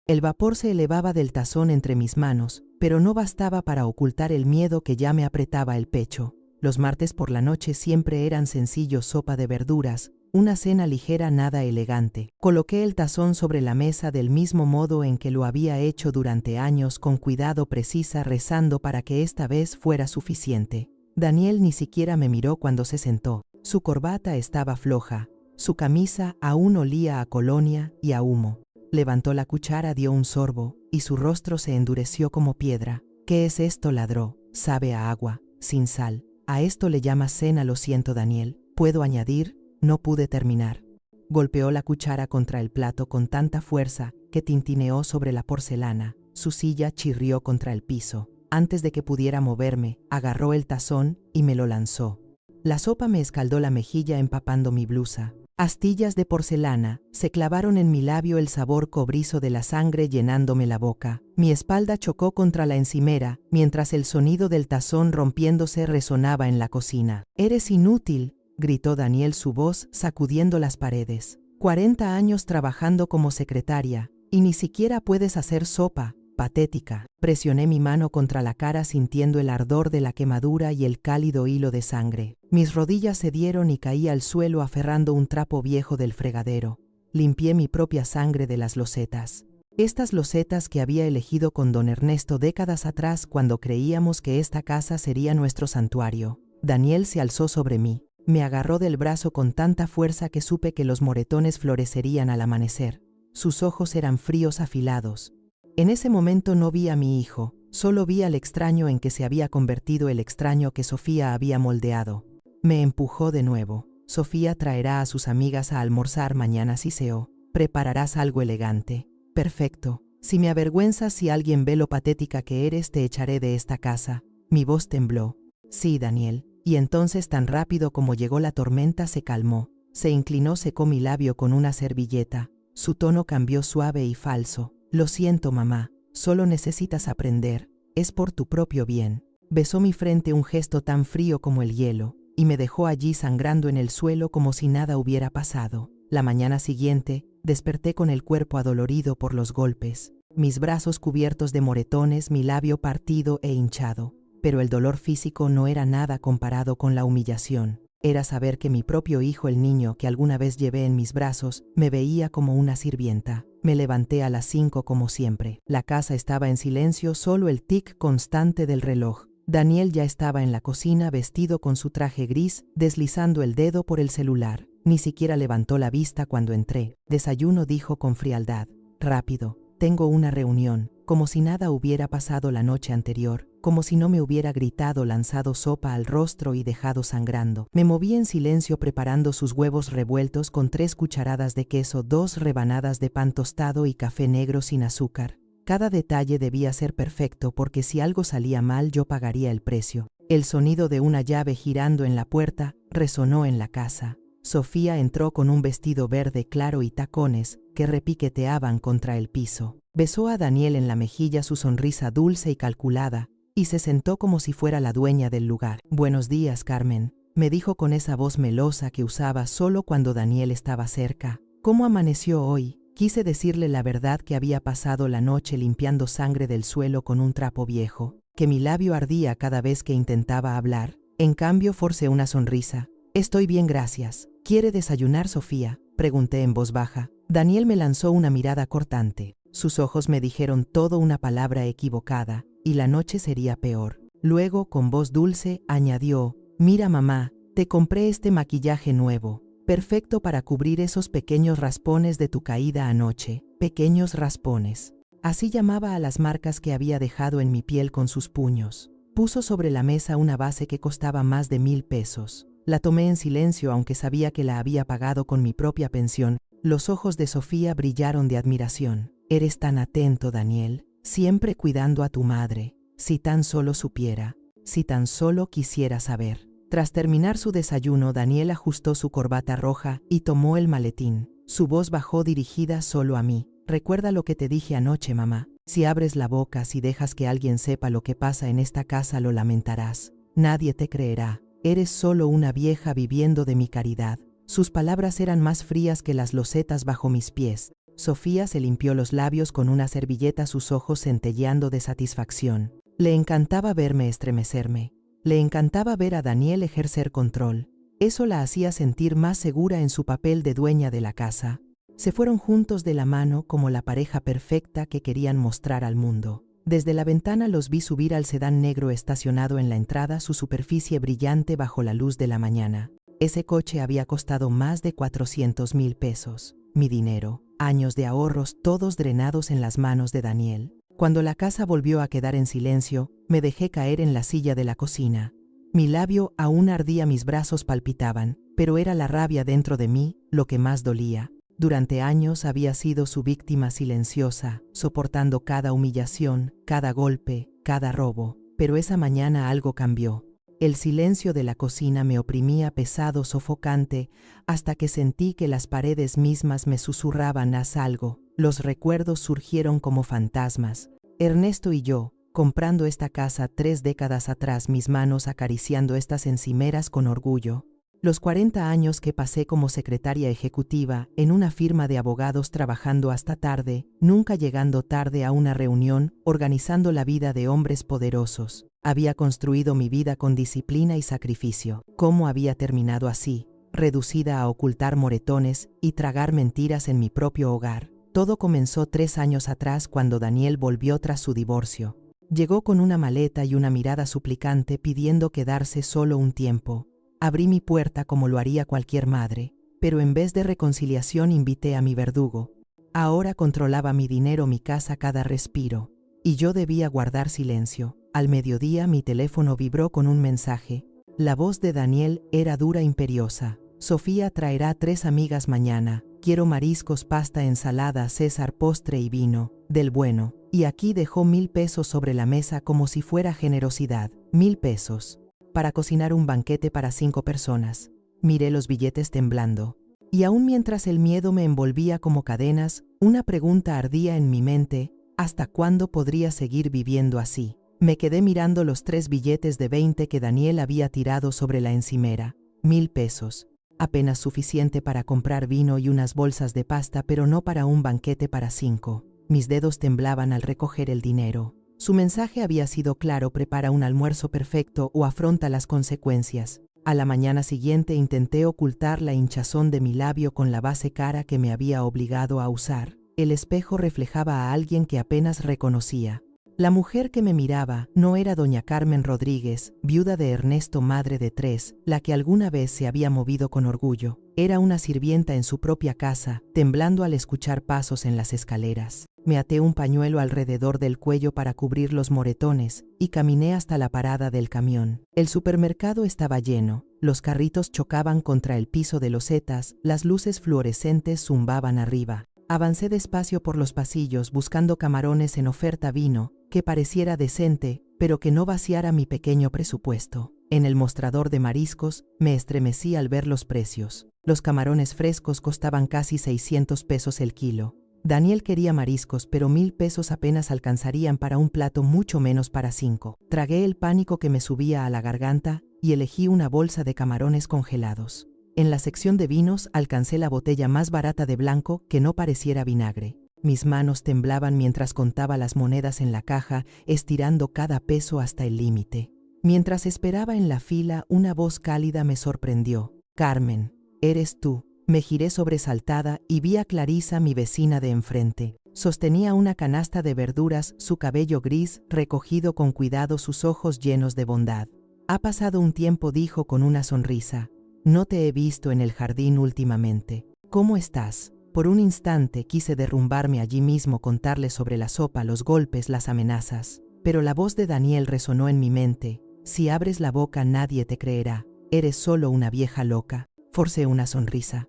El vapor se elevaba del tazón entre mis manos, pero no bastaba para ocultar el miedo que ya me apretaba el pecho. Los martes por la noche siempre eran sencillos: sopa de verduras, una cena ligera, nada elegante. Coloqué el tazón sobre la mesa del mismo modo en que lo había hecho durante años, con cuidado, precisa, rezando para que esta vez fuera suficiente. Daniel ni siquiera me miró cuando se sentó. Su corbata estaba floja, su camisa aún olía a colonia y a humo. Levantó la cuchara, dio un sorbo, y su rostro se endureció como piedra. «¿Qué es esto?», ladró. «Sabe a agua, sin sal». «¿A esto le llamas cena?». «Lo siento, Daniel. ¿Puedo añadir?». No pude terminar. Golpeó la cuchara contra el plato con tanta fuerza que tintineó sobre la porcelana. Su silla chirrió contra el piso. Antes de que pudiera moverme, agarró el tazón y me lo lanzó. La sopa me escaldó la mejilla, empapando mi blusa. Astillas de porcelana se clavaron en mi labio, el sabor cobrizo de la sangre llenándome la boca. Mi espalda chocó contra la encimera, mientras el sonido del tazón rompiéndose resonaba en la cocina. «Eres inútil», gritó Daniel, su voz sacudiendo las paredes. 40 años trabajando como secretaria, y ni siquiera puedes hacer sopa. Patética. Presioné mi mano contra la cara, sintiendo el ardor de la quemadura y el cálido hilo de sangre. Mis rodillas cedieron y caí al suelo aferrando un trapo viejo del fregadero. Limpié mi propia sangre de las losetas. Estas losetas que había elegido con don Ernesto décadas atrás, cuando creíamos que esta casa sería nuestro santuario. Daniel se alzó sobre mí. Me agarró del brazo con tanta fuerza que supe que los moretones florecerían al amanecer. Sus ojos eran fríos, afilados. En ese momento no vi a mi hijo, solo vi al extraño en que se había convertido, el extraño que Sofía había moldeado. Me empujó de nuevo. «Sofía traerá a sus amigas a almorzar mañana», siseó. «Prepararás algo elegante». «Perfecto. Si me avergüenzas, si alguien ve lo patética que eres, te echaré de esta casa». Mi voz tembló. «Sí, Daniel». Y entonces, tan rápido como llegó la tormenta, se calmó. Se inclinó, secó mi labio con una servilleta. Su tono cambió, suave y falso. «Lo siento, mamá. Solo necesitas aprender. Es por tu propio bien». Besó mi frente, un gesto tan frío como el hielo, y me dejó allí sangrando en el suelo como si nada hubiera pasado. La mañana siguiente, desperté con el cuerpo adolorido por los golpes, mis brazos cubiertos de moretones, mi labio partido e hinchado. Pero el dolor físico no era nada comparado con la humillación. Era saber que mi propio hijo, el niño que alguna vez llevé en mis brazos, me veía como una sirvienta. Me levanté a las 5 como siempre. La casa estaba en silencio, solo el tic constante del reloj. Daniel ya estaba en la cocina, vestido con su traje gris, deslizando el dedo por el celular. Ni siquiera levantó la vista cuando entré. «Desayuno», dijo con frialdad. «Rápido. Tengo una reunión», como si nada hubiera pasado la noche anterior, como si no me hubiera gritado, lanzado sopa al rostro y dejado sangrando. Me moví en silencio preparando sus huevos revueltos con 3 cucharadas de queso, 2 rebanadas de pan tostado y café negro sin azúcar. Cada detalle debía ser perfecto, porque si algo salía mal yo pagaría el precio. El sonido de una llave girando en la puerta resonó en la casa. Sofía entró con un vestido verde claro y tacones que repiqueteaban contra el piso. Besó a Daniel en la mejilla, su sonrisa dulce y calculada, y se sentó como si fuera la dueña del lugar. «Buenos días, Carmen», me dijo con esa voz melosa que usaba solo cuando Daniel estaba cerca. «¿Cómo amaneció hoy?». Quise decirle la verdad, que había pasado la noche limpiando sangre del suelo con un trapo viejo, que mi labio ardía cada vez que intentaba hablar. En cambio, forcé una sonrisa. «Estoy bien, gracias». «¿Quiere desayunar, Sofía?», pregunté en voz baja. Daniel me lanzó una mirada cortante. Sus ojos me dijeron todo, una palabra equivocada, y la noche sería peor. Luego, con voz dulce, añadió: «Mira, mamá, te compré este maquillaje nuevo, perfecto para cubrir esos pequeños raspones de tu caída anoche». Pequeños raspones. Así llamaba a las marcas que había dejado en mi piel con sus puños. Puso sobre la mesa una base que costaba más de 1000 pesos. La tomé en silencio, aunque sabía que la había pagado con mi propia pensión. Los ojos de Sofía brillaron de admiración. «Eres tan atento, Daniel, siempre cuidando a tu madre. Si tan solo supiera, si tan solo quisiera saber». Tras terminar su desayuno, Daniel ajustó su corbata roja y tomó el maletín. Su voz bajó, dirigida solo a mí. «Recuerda lo que te dije anoche, mamá. Si abres la boca, si dejas que alguien sepa lo que pasa en esta casa, lo lamentarás. Nadie te creerá. Eres solo una vieja viviendo de mi caridad». Sus palabras eran más frías que las losetas bajo mis pies. Sofía se limpió los labios con una servilleta, sus ojos centelleando de satisfacción. Le encantaba verme estremecerme. Le encantaba ver a Daniel ejercer control. Eso la hacía sentir más segura en su papel de dueña de la casa. Se fueron juntos de la mano como la pareja perfecta que querían mostrar al mundo. Desde la ventana los vi subir al sedán negro estacionado en la entrada, su superficie brillante bajo la luz de la mañana. Ese coche había costado más de 400,000 pesos. Mi dinero, años de ahorros, todos drenados en las manos de Daniel. Cuando la casa volvió a quedar en silencio, me dejé caer en la silla de la cocina. Mi labio aún ardía, mis brazos palpitaban, pero era la rabia dentro de mí lo que más dolía. Durante años había sido su víctima silenciosa, soportando cada humillación, cada golpe, cada robo. Pero esa mañana algo cambió. El silencio de la cocina me oprimía pesado, sofocante, hasta que sentí que las paredes mismas me susurraban: haz algo. Los recuerdos surgieron como fantasmas. Ernesto y yo, comprando esta casa 3 décadas atrás, mis manos acariciando estas encimeras con orgullo. Los 40 años que pasé como secretaria ejecutiva en una firma de abogados, trabajando hasta tarde, nunca llegando tarde a una reunión, organizando la vida de hombres poderosos. Había construido mi vida con disciplina y sacrificio. ¿Cómo había terminado así, reducida a ocultar moretones y tragar mentiras en mi propio hogar? Todo comenzó 3 años atrás, cuando Daniel volvió tras su divorcio. Llegó con una maleta y una mirada suplicante, pidiendo quedarse solo un tiempo. Abrí mi puerta como lo haría cualquier madre, pero en vez de reconciliación invité a mi verdugo. Ahora controlaba mi dinero, mi casa, cada respiro, y yo debía guardar silencio. Al mediodía mi teléfono vibró con un mensaje. La voz de Daniel era dura, imperiosa. Sofía traerá 3 amigas mañana. Quiero mariscos, pasta, ensalada, César, postre y vino, del bueno. Y aquí dejó 1,000 pesos sobre la mesa como si fuera generosidad. 1,000 pesos. Para cocinar un banquete para 5 personas. Miré los billetes temblando. Y aún mientras el miedo me envolvía como cadenas, una pregunta ardía en mi mente: ¿hasta cuándo podría seguir viviendo así? Me quedé mirando los 3 billetes de 20 que Daniel había tirado sobre la encimera. 1,000 pesos. Apenas suficiente para comprar vino y unas bolsas de pasta, pero no para un banquete para 5. Mis dedos temblaban al recoger el dinero. Su mensaje había sido claro: prepara un almuerzo perfecto o afronta las consecuencias. A la mañana siguiente intenté ocultar la hinchazón de mi labio con la base cara que me había obligado a usar. El espejo reflejaba a alguien que apenas reconocía. La mujer que me miraba no era doña Carmen Rodríguez, viuda de Ernesto, madre de 3, la que alguna vez se había movido con orgullo. Era una sirvienta en su propia casa, temblando al escuchar pasos en las escaleras. Me até un pañuelo alrededor del cuello para cubrir los moretones y caminé hasta la parada del camión. El supermercado estaba lleno, los carritos chocaban contra el piso de losetas, las luces fluorescentes zumbaban arriba. Avancé despacio por los pasillos buscando camarones en oferta, vino que pareciera decente, pero que no vaciara mi pequeño presupuesto. En el mostrador de mariscos me estremecí al ver los precios. Los camarones frescos costaban casi 600 pesos el kilo. Daniel quería mariscos, pero 1,000 pesos apenas alcanzarían para un plato, mucho menos para 5. Tragué el pánico que me subía a la garganta y elegí una bolsa de camarones congelados. En la sección de vinos alcancé la botella más barata de blanco que no pareciera vinagre. Mis manos temblaban mientras contaba las monedas en la caja, estirando cada peso hasta el límite. Mientras esperaba en la fila, una voz cálida me sorprendió. «Carmen, ¿eres tú?». Me giré sobresaltada y vi a Clarisa, mi vecina de enfrente. Sostenía una canasta de verduras, su cabello gris, recogido con cuidado, sus ojos llenos de bondad. «Ha pasado un tiempo», dijo con una sonrisa. «No te he visto en el jardín últimamente. ¿Cómo estás?». Por un instante quise derrumbarme allí mismo, contarle sobre la sopa, los golpes, las amenazas. Pero la voz de Daniel resonó en mi mente. «Si abres la boca nadie te creerá. Eres solo una vieja loca». Forcé una sonrisa.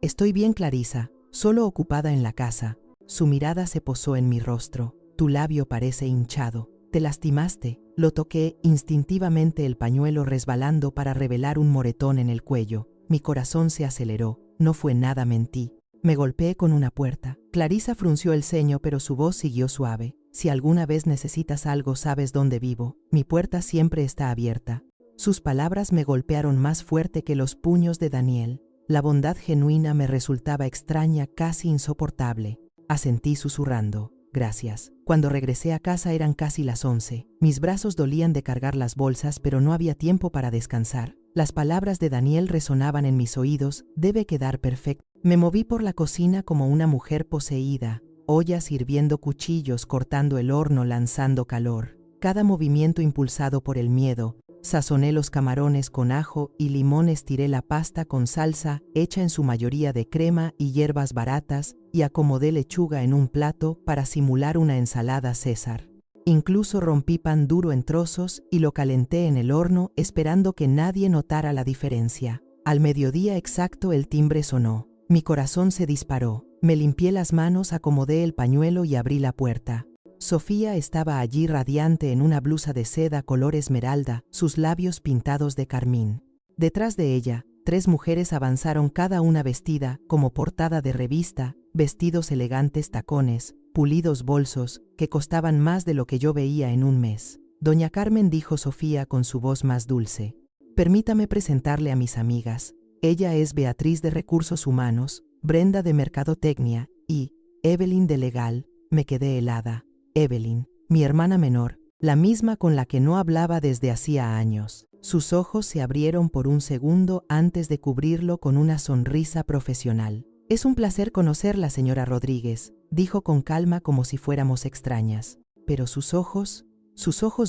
«Estoy bien, Clarisa, solo ocupada en la casa». Su mirada se posó en mi rostro. «Tu labio parece hinchado. ¿Te lastimaste?». Lo toqué instintivamente, el pañuelo resbalando para revelar un moretón en el cuello. Mi corazón se aceleró. «No fue nada», mentí. Me golpeé con una puerta. Clarisa frunció el ceño, pero su voz siguió suave. «Si alguna vez necesitas algo, sabes dónde vivo. Mi puerta siempre está abierta». Sus palabras me golpearon más fuerte que los puños de Daniel. La bondad genuina me resultaba extraña, casi insoportable. Asentí susurrando. Gracias. Cuando regresé a casa eran casi las 11. Mis brazos dolían de cargar las bolsas, pero no había tiempo para descansar. Las palabras de Daniel resonaban en mis oídos. Debe quedar perfecto. Me moví por la cocina como una mujer poseída. Ollas hirviendo, cuchillos cortando el horno, lanzando calor. Cada movimiento impulsado por el miedo. Sazoné los camarones con ajo y limón, estiré la pasta con salsa, hecha en su mayoría de crema y hierbas baratas, y acomodé lechuga en un plato para simular una ensalada César. Incluso rompí pan duro en trozos y lo calenté en el horno, esperando que nadie notara la diferencia. Al mediodía exacto el timbre sonó. Mi corazón se disparó. Me limpié las manos, acomodé el pañuelo y abrí la puerta. Sofía estaba allí radiante en una blusa de seda color esmeralda, sus labios pintados de carmín. Detrás de ella, 3 mujeres avanzaron, cada una vestida como portada de revista, vestidos elegantes, tacones, pulidos bolsos, que costaban más de lo que yo veía en un mes. Doña Carmen, dijo Sofía con su voz más dulce, permítame presentarle a mis amigas. Ella es Beatriz de Recursos Humanos, Brenda de Mercadotecnia y Evelyn de Legal. Me quedé helada. Evelyn, mi hermana menor, la misma con la que no hablaba desde hacía años. Sus ojos se abrieron por un segundo antes de cubrirlo con una sonrisa profesional. Es un placer conocerla, señora Rodríguez, dijo con calma como si fuéramos extrañas. Pero sus ojos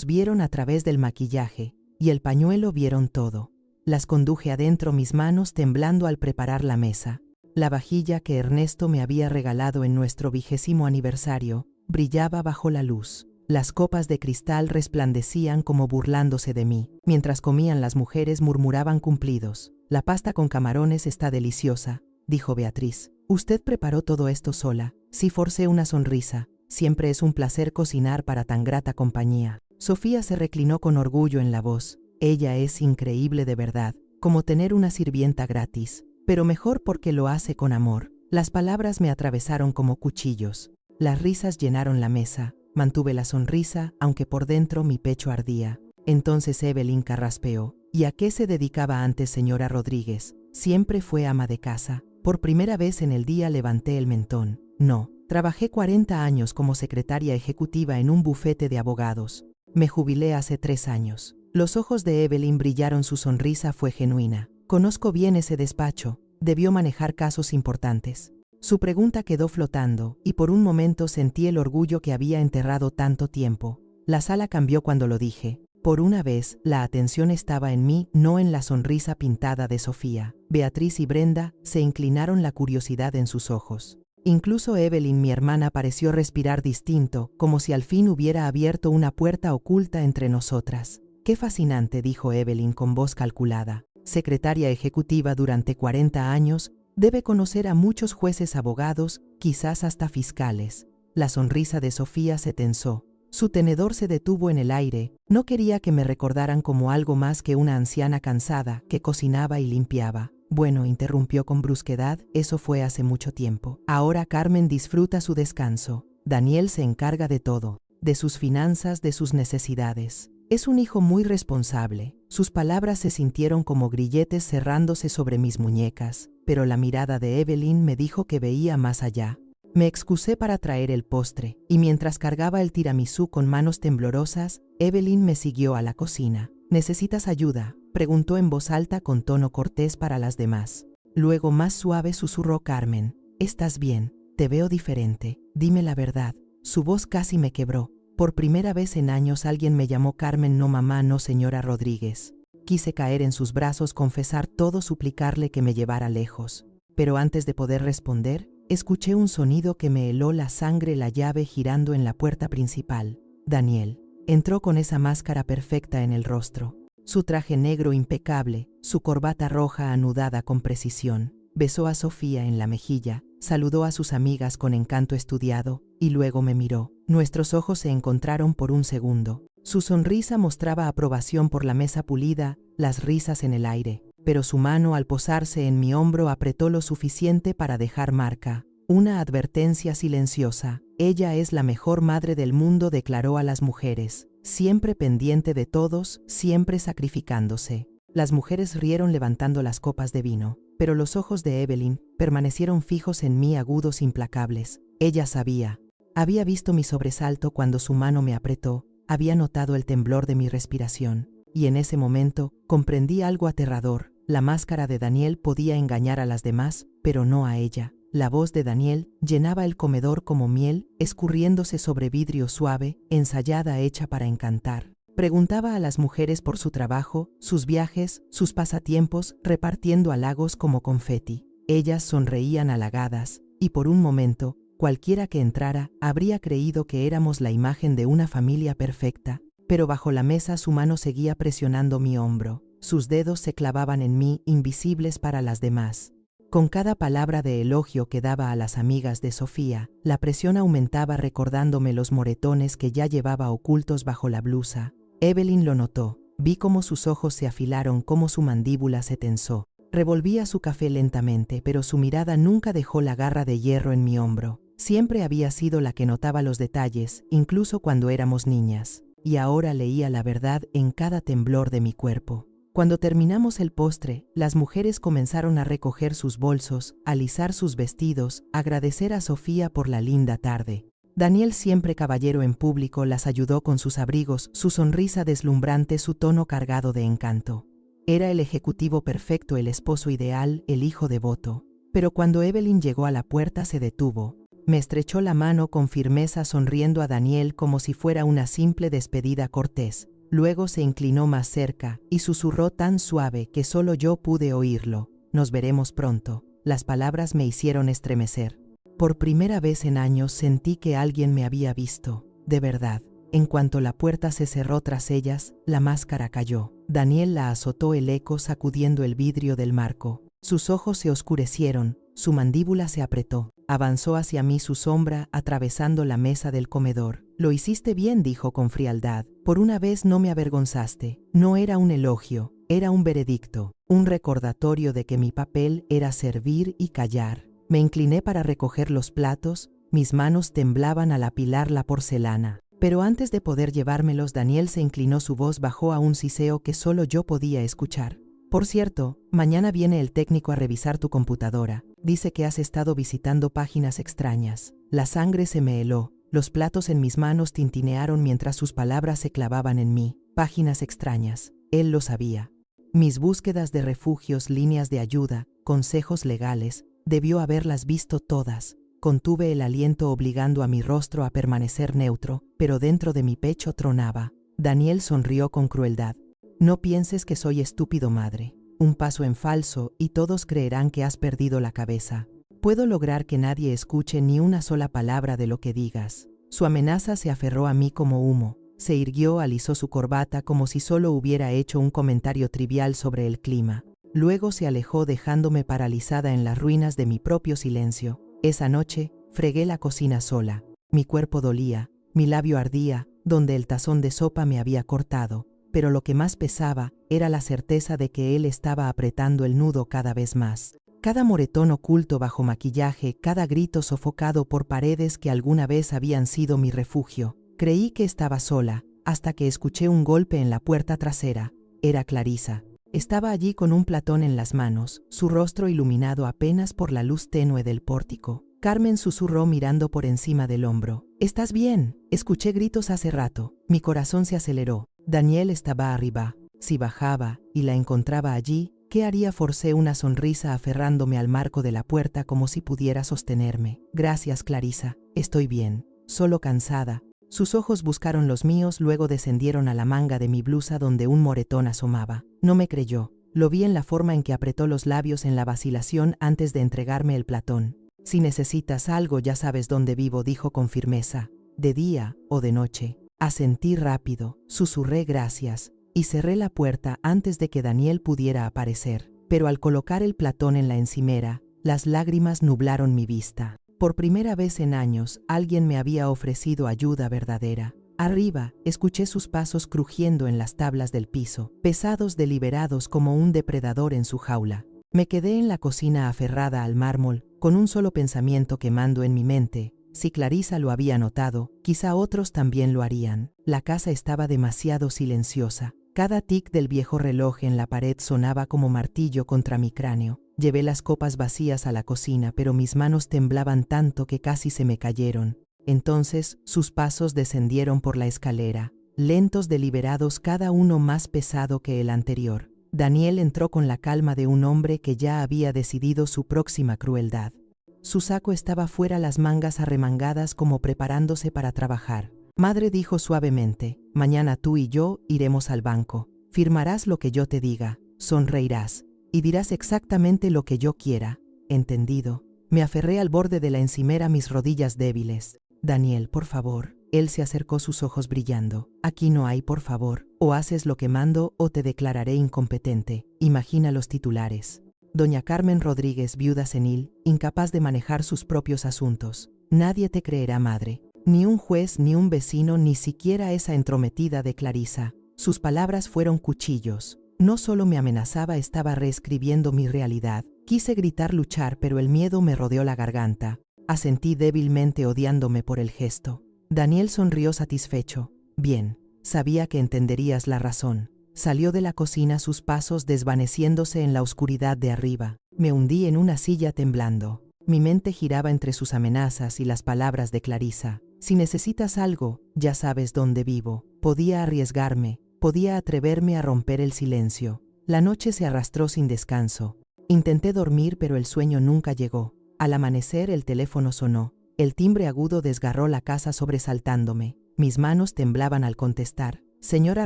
vieron a través del maquillaje y el pañuelo, vieron todo. Las conduje adentro, mis manos temblando al preparar la mesa. La vajilla que Ernesto me había regalado en nuestro 20º aniversario brillaba bajo la luz. Las copas de cristal resplandecían como burlándose de mí. Mientras comían, las mujeres murmuraban cumplidos. La pasta con camarones está deliciosa, dijo Beatriz. ¿Usted preparó todo esto sola? Sí, forcé una sonrisa. Siempre es un placer cocinar para tan grata compañía. Sofía se reclinó con orgullo en la voz. Ella es increíble de verdad, como tener una sirvienta gratis, pero mejor porque lo hace con amor. Las palabras me atravesaron como cuchillos. Las risas llenaron la mesa. Mantuve la sonrisa, aunque por dentro mi pecho ardía. Entonces Evelyn carraspeó. ¿Y a qué se dedicaba antes, señora Rodríguez? Siempre fue ama de casa. Por primera vez en el día levanté el mentón. No, trabajé 40 años como secretaria ejecutiva en un bufete de abogados. Me jubilé hace 3 años. Los ojos de Evelyn brillaron, su sonrisa fue genuina. Conozco bien ese despacho. Debió manejar casos importantes. Su pregunta quedó flotando, y por un momento sentí el orgullo que había enterrado tanto tiempo. La sala cambió cuando lo dije. Por una vez, la atención estaba en mí, no en la sonrisa pintada de Sofía. Beatriz y Brenda se inclinaron, la curiosidad en sus ojos. Incluso Evelyn, mi hermana, pareció respirar distinto, como si al fin hubiera abierto una puerta oculta entre nosotras. «Qué fascinante», dijo Evelyn con voz calculada. «Secretaria ejecutiva durante 40 años, debe conocer a muchos jueces, abogados, quizás hasta fiscales». La sonrisa de Sofía se tensó. Su tenedor se detuvo en el aire. No quería que me recordaran como algo más que una anciana cansada que cocinaba y limpiaba. «Bueno», interrumpió con brusquedad, «eso fue hace mucho tiempo. Ahora Carmen disfruta su descanso. Daniel se encarga de todo, de sus finanzas, de sus necesidades. Es un hijo muy responsable». Sus palabras se sintieron como grilletes cerrándose sobre mis muñecas, pero la mirada de Evelyn me dijo que veía más allá. Me excusé para traer el postre, y mientras cargaba el tiramisú con manos temblorosas, Evelyn me siguió a la cocina. «¿Necesitas ayuda?», preguntó en voz alta con tono cortés para las demás. Luego, más suave, susurró Carmen. «¿Estás bien? Te veo diferente. Dime la verdad». Su voz casi me quebró. Por primera vez en años alguien me llamó Carmen, no mamá, no señora Rodríguez. Quise caer en sus brazos, confesar todo, suplicarle que me llevara lejos. Pero antes de poder responder, escuché un sonido que me heló la sangre, la llave girando en la puerta principal. Daniel entró con esa máscara perfecta en el rostro, su traje negro impecable, su corbata roja anudada con precisión. Besó a Sofía en la mejilla, saludó a sus amigas con encanto estudiado, y luego me miró. Nuestros ojos se encontraron por un segundo. Su sonrisa mostraba aprobación por la mesa pulida, las risas en el aire, pero su mano, al posarse en mi hombro, apretó lo suficiente para dejar marca. Una advertencia silenciosa. «Ella es la mejor madre del mundo», declaró a las mujeres, «siempre pendiente de todos, siempre sacrificándose». Las mujeres rieron levantando las copas de vino. pero los ojos de Evelyn permanecieron fijos en mí, agudos, implacables. Ella sabía. Había visto mi sobresalto cuando su mano me apretó, había notado el temblor de mi respiración, y en ese momento comprendí algo aterrador. La máscara de Daniel podía engañar a las demás, pero no a ella. La voz de Daniel llenaba el comedor como miel, escurriéndose sobre vidrio suave, ensayada, hecha para encantar. Preguntaba a las mujeres por su trabajo, sus viajes, sus pasatiempos, repartiendo halagos como confeti. Ellas sonreían halagadas, y por un momento, cualquiera que entrara habría creído que éramos la imagen de una familia perfecta, pero bajo la mesa su mano seguía presionando mi hombro. Sus dedos se clavaban en mí, invisibles para las demás. Con cada palabra de elogio que daba a las amigas de Sofía, la presión aumentaba, recordándome los moretones que ya llevaba ocultos bajo la blusa. Evelyn lo notó. Vi cómo sus ojos se afilaron, cómo su mandíbula se tensó. Revolvía su café lentamente, pero su mirada nunca dejó la garra de hierro en mi hombro. Siempre había sido la que notaba los detalles, incluso cuando éramos niñas. Y ahora leía la verdad en cada temblor de mi cuerpo. Cuando terminamos el postre, las mujeres comenzaron a recoger sus bolsos, a alisar sus vestidos, a agradecer a Sofía por la linda tarde. Daniel, siempre caballero en público, las ayudó con sus abrigos, su sonrisa deslumbrante, su tono cargado de encanto. Era el ejecutivo perfecto, el esposo ideal, el hijo devoto. Pero cuando Evelyn llegó a la puerta se detuvo. Me estrechó la mano con firmeza, sonriendo a Daniel como si fuera una simple despedida cortés. Luego se inclinó más cerca y susurró tan suave que solo yo pude oírlo: «Nos veremos pronto». Las palabras me hicieron estremecer. Por primera vez en años sentí que alguien me había visto, de verdad. En cuanto la puerta se cerró tras ellas, la máscara cayó. Daniel la azotó el eco, sacudiendo el vidrio del marco. Sus ojos se oscurecieron, su mandíbula se apretó. Avanzó hacia mí su sombra, atravesando la mesa del comedor. «Lo hiciste bien», dijo con frialdad. «Por una vez no me avergonzaste». No era un elogio, era un veredicto, un recordatorio de que mi papel era servir y callar. Me incliné para recoger los platos, mis manos temblaban al apilar la porcelana. Pero antes de poder llevármelos, Daniel se inclinó, su voz bajó a un siseo que solo yo podía escuchar. «Por cierto, mañana viene el técnico a revisar tu computadora. Dice que has estado visitando páginas extrañas». La sangre se me heló, los platos en mis manos tintinearon mientras sus palabras se clavaban en mí. Páginas extrañas. Él lo sabía. Mis búsquedas de refugios, líneas de ayuda, consejos legales, debió haberlas visto todas. Contuve el aliento, obligando a mi rostro a permanecer neutro, pero dentro de mi pecho tronaba. Daniel sonrió con crueldad. «No pienses que soy estúpido, madre. Un paso en falso y todos creerán que has perdido la cabeza. Puedo lograr que nadie escuche ni una sola palabra de lo que digas». Su amenaza se aferró a mí como humo. Se irguió, alisó su corbata como si solo hubiera hecho un comentario trivial sobre el clima. Luego se alejó, dejándome paralizada en las ruinas de mi propio silencio. Esa noche, fregué la cocina sola. Mi cuerpo dolía, mi labio ardía, donde el tazón de sopa me había cortado. Pero lo que más pesaba era la certeza de que él estaba apretando el nudo cada vez más. Cada moretón oculto bajo maquillaje, cada grito sofocado por paredes que alguna vez habían sido mi refugio. Creí que estaba sola, hasta que escuché un golpe en la puerta trasera. Era Clarisa. Estaba allí con un platón en las manos, su rostro iluminado apenas por la luz tenue del pórtico. Carmen, susurró mirando por encima del hombro. «¿Estás bien?». Escuché gritos hace rato. Mi corazón se aceleró. Daniel estaba arriba. Si bajaba y la encontraba allí, ¿qué haría? Forcé una sonrisa, aferrándome al marco de la puerta como si pudiera sostenerme. «Gracias, Clarisa. Estoy bien. Solo cansada». Sus ojos buscaron los míos, luego descendieron a la manga de mi blusa donde un moretón asomaba. No me creyó. Lo vi en la forma en que apretó los labios, en la vacilación antes de entregarme el platón. «Si necesitas algo, ya sabes dónde vivo», dijo con firmeza. «De día o de noche». Asentí rápido, susurré gracias, y cerré la puerta antes de que Daniel pudiera aparecer. Pero al colocar el platón en la encimera, las lágrimas nublaron mi vista. Por primera vez en años, alguien me había ofrecido ayuda verdadera. Arriba, escuché sus pasos crujiendo en las tablas del piso, pesados, deliberados como un depredador en su jaula. Me quedé en la cocina aferrada al mármol, con un solo pensamiento quemando en mi mente. Si Clarisa lo había notado, quizá otros también lo harían. La casa estaba demasiado silenciosa. Cada tic del viejo reloj en la pared sonaba como martillo contra mi cráneo. Llevé las copas vacías a la cocina, pero mis manos temblaban tanto que casi se me cayeron. Entonces, sus pasos descendieron por la escalera, lentos, deliberados, cada uno más pesado que el anterior. Daniel entró con la calma de un hombre que ya había decidido su próxima crueldad. Su saco estaba fuera, las mangas arremangadas como preparándose para trabajar. Madre dijo suavemente, mañana tú y yo iremos al banco. Firmarás lo que yo te diga, sonreirás, y dirás exactamente lo que yo quiera. ¿Entendido? Me aferré al borde de la encimera, mis rodillas débiles. Daniel, por favor. Él se acercó, sus ojos brillando. Aquí no hay por favor. O haces lo que mando o te declararé incompetente. Imagina los titulares. Doña Carmen Rodríguez, viuda senil, incapaz de manejar sus propios asuntos. Nadie te creerá, madre. Ni un juez, ni un vecino, ni siquiera esa entrometida de Clarisa. Sus palabras fueron cuchillos. No solo me amenazaba, estaba reescribiendo mi realidad. Quise gritar, luchar, pero el miedo me rodeó la garganta. Asentí débilmente, odiándome por el gesto. Daniel sonrió satisfecho. Bien, sabía que entenderías la razón. Salió de la cocina, sus pasos desvaneciéndose en la oscuridad de arriba. Me hundí en una silla temblando. Mi mente giraba entre sus amenazas y las palabras de Clarisa. Si necesitas algo, ya sabes dónde vivo. Podía arriesgarme. Podía atreverme a romper el silencio. La noche se arrastró sin descanso. Intenté dormir, pero el sueño nunca llegó. Al amanecer el teléfono sonó. El timbre agudo desgarró la casa sobresaltándome. Mis manos temblaban al contestar. Señora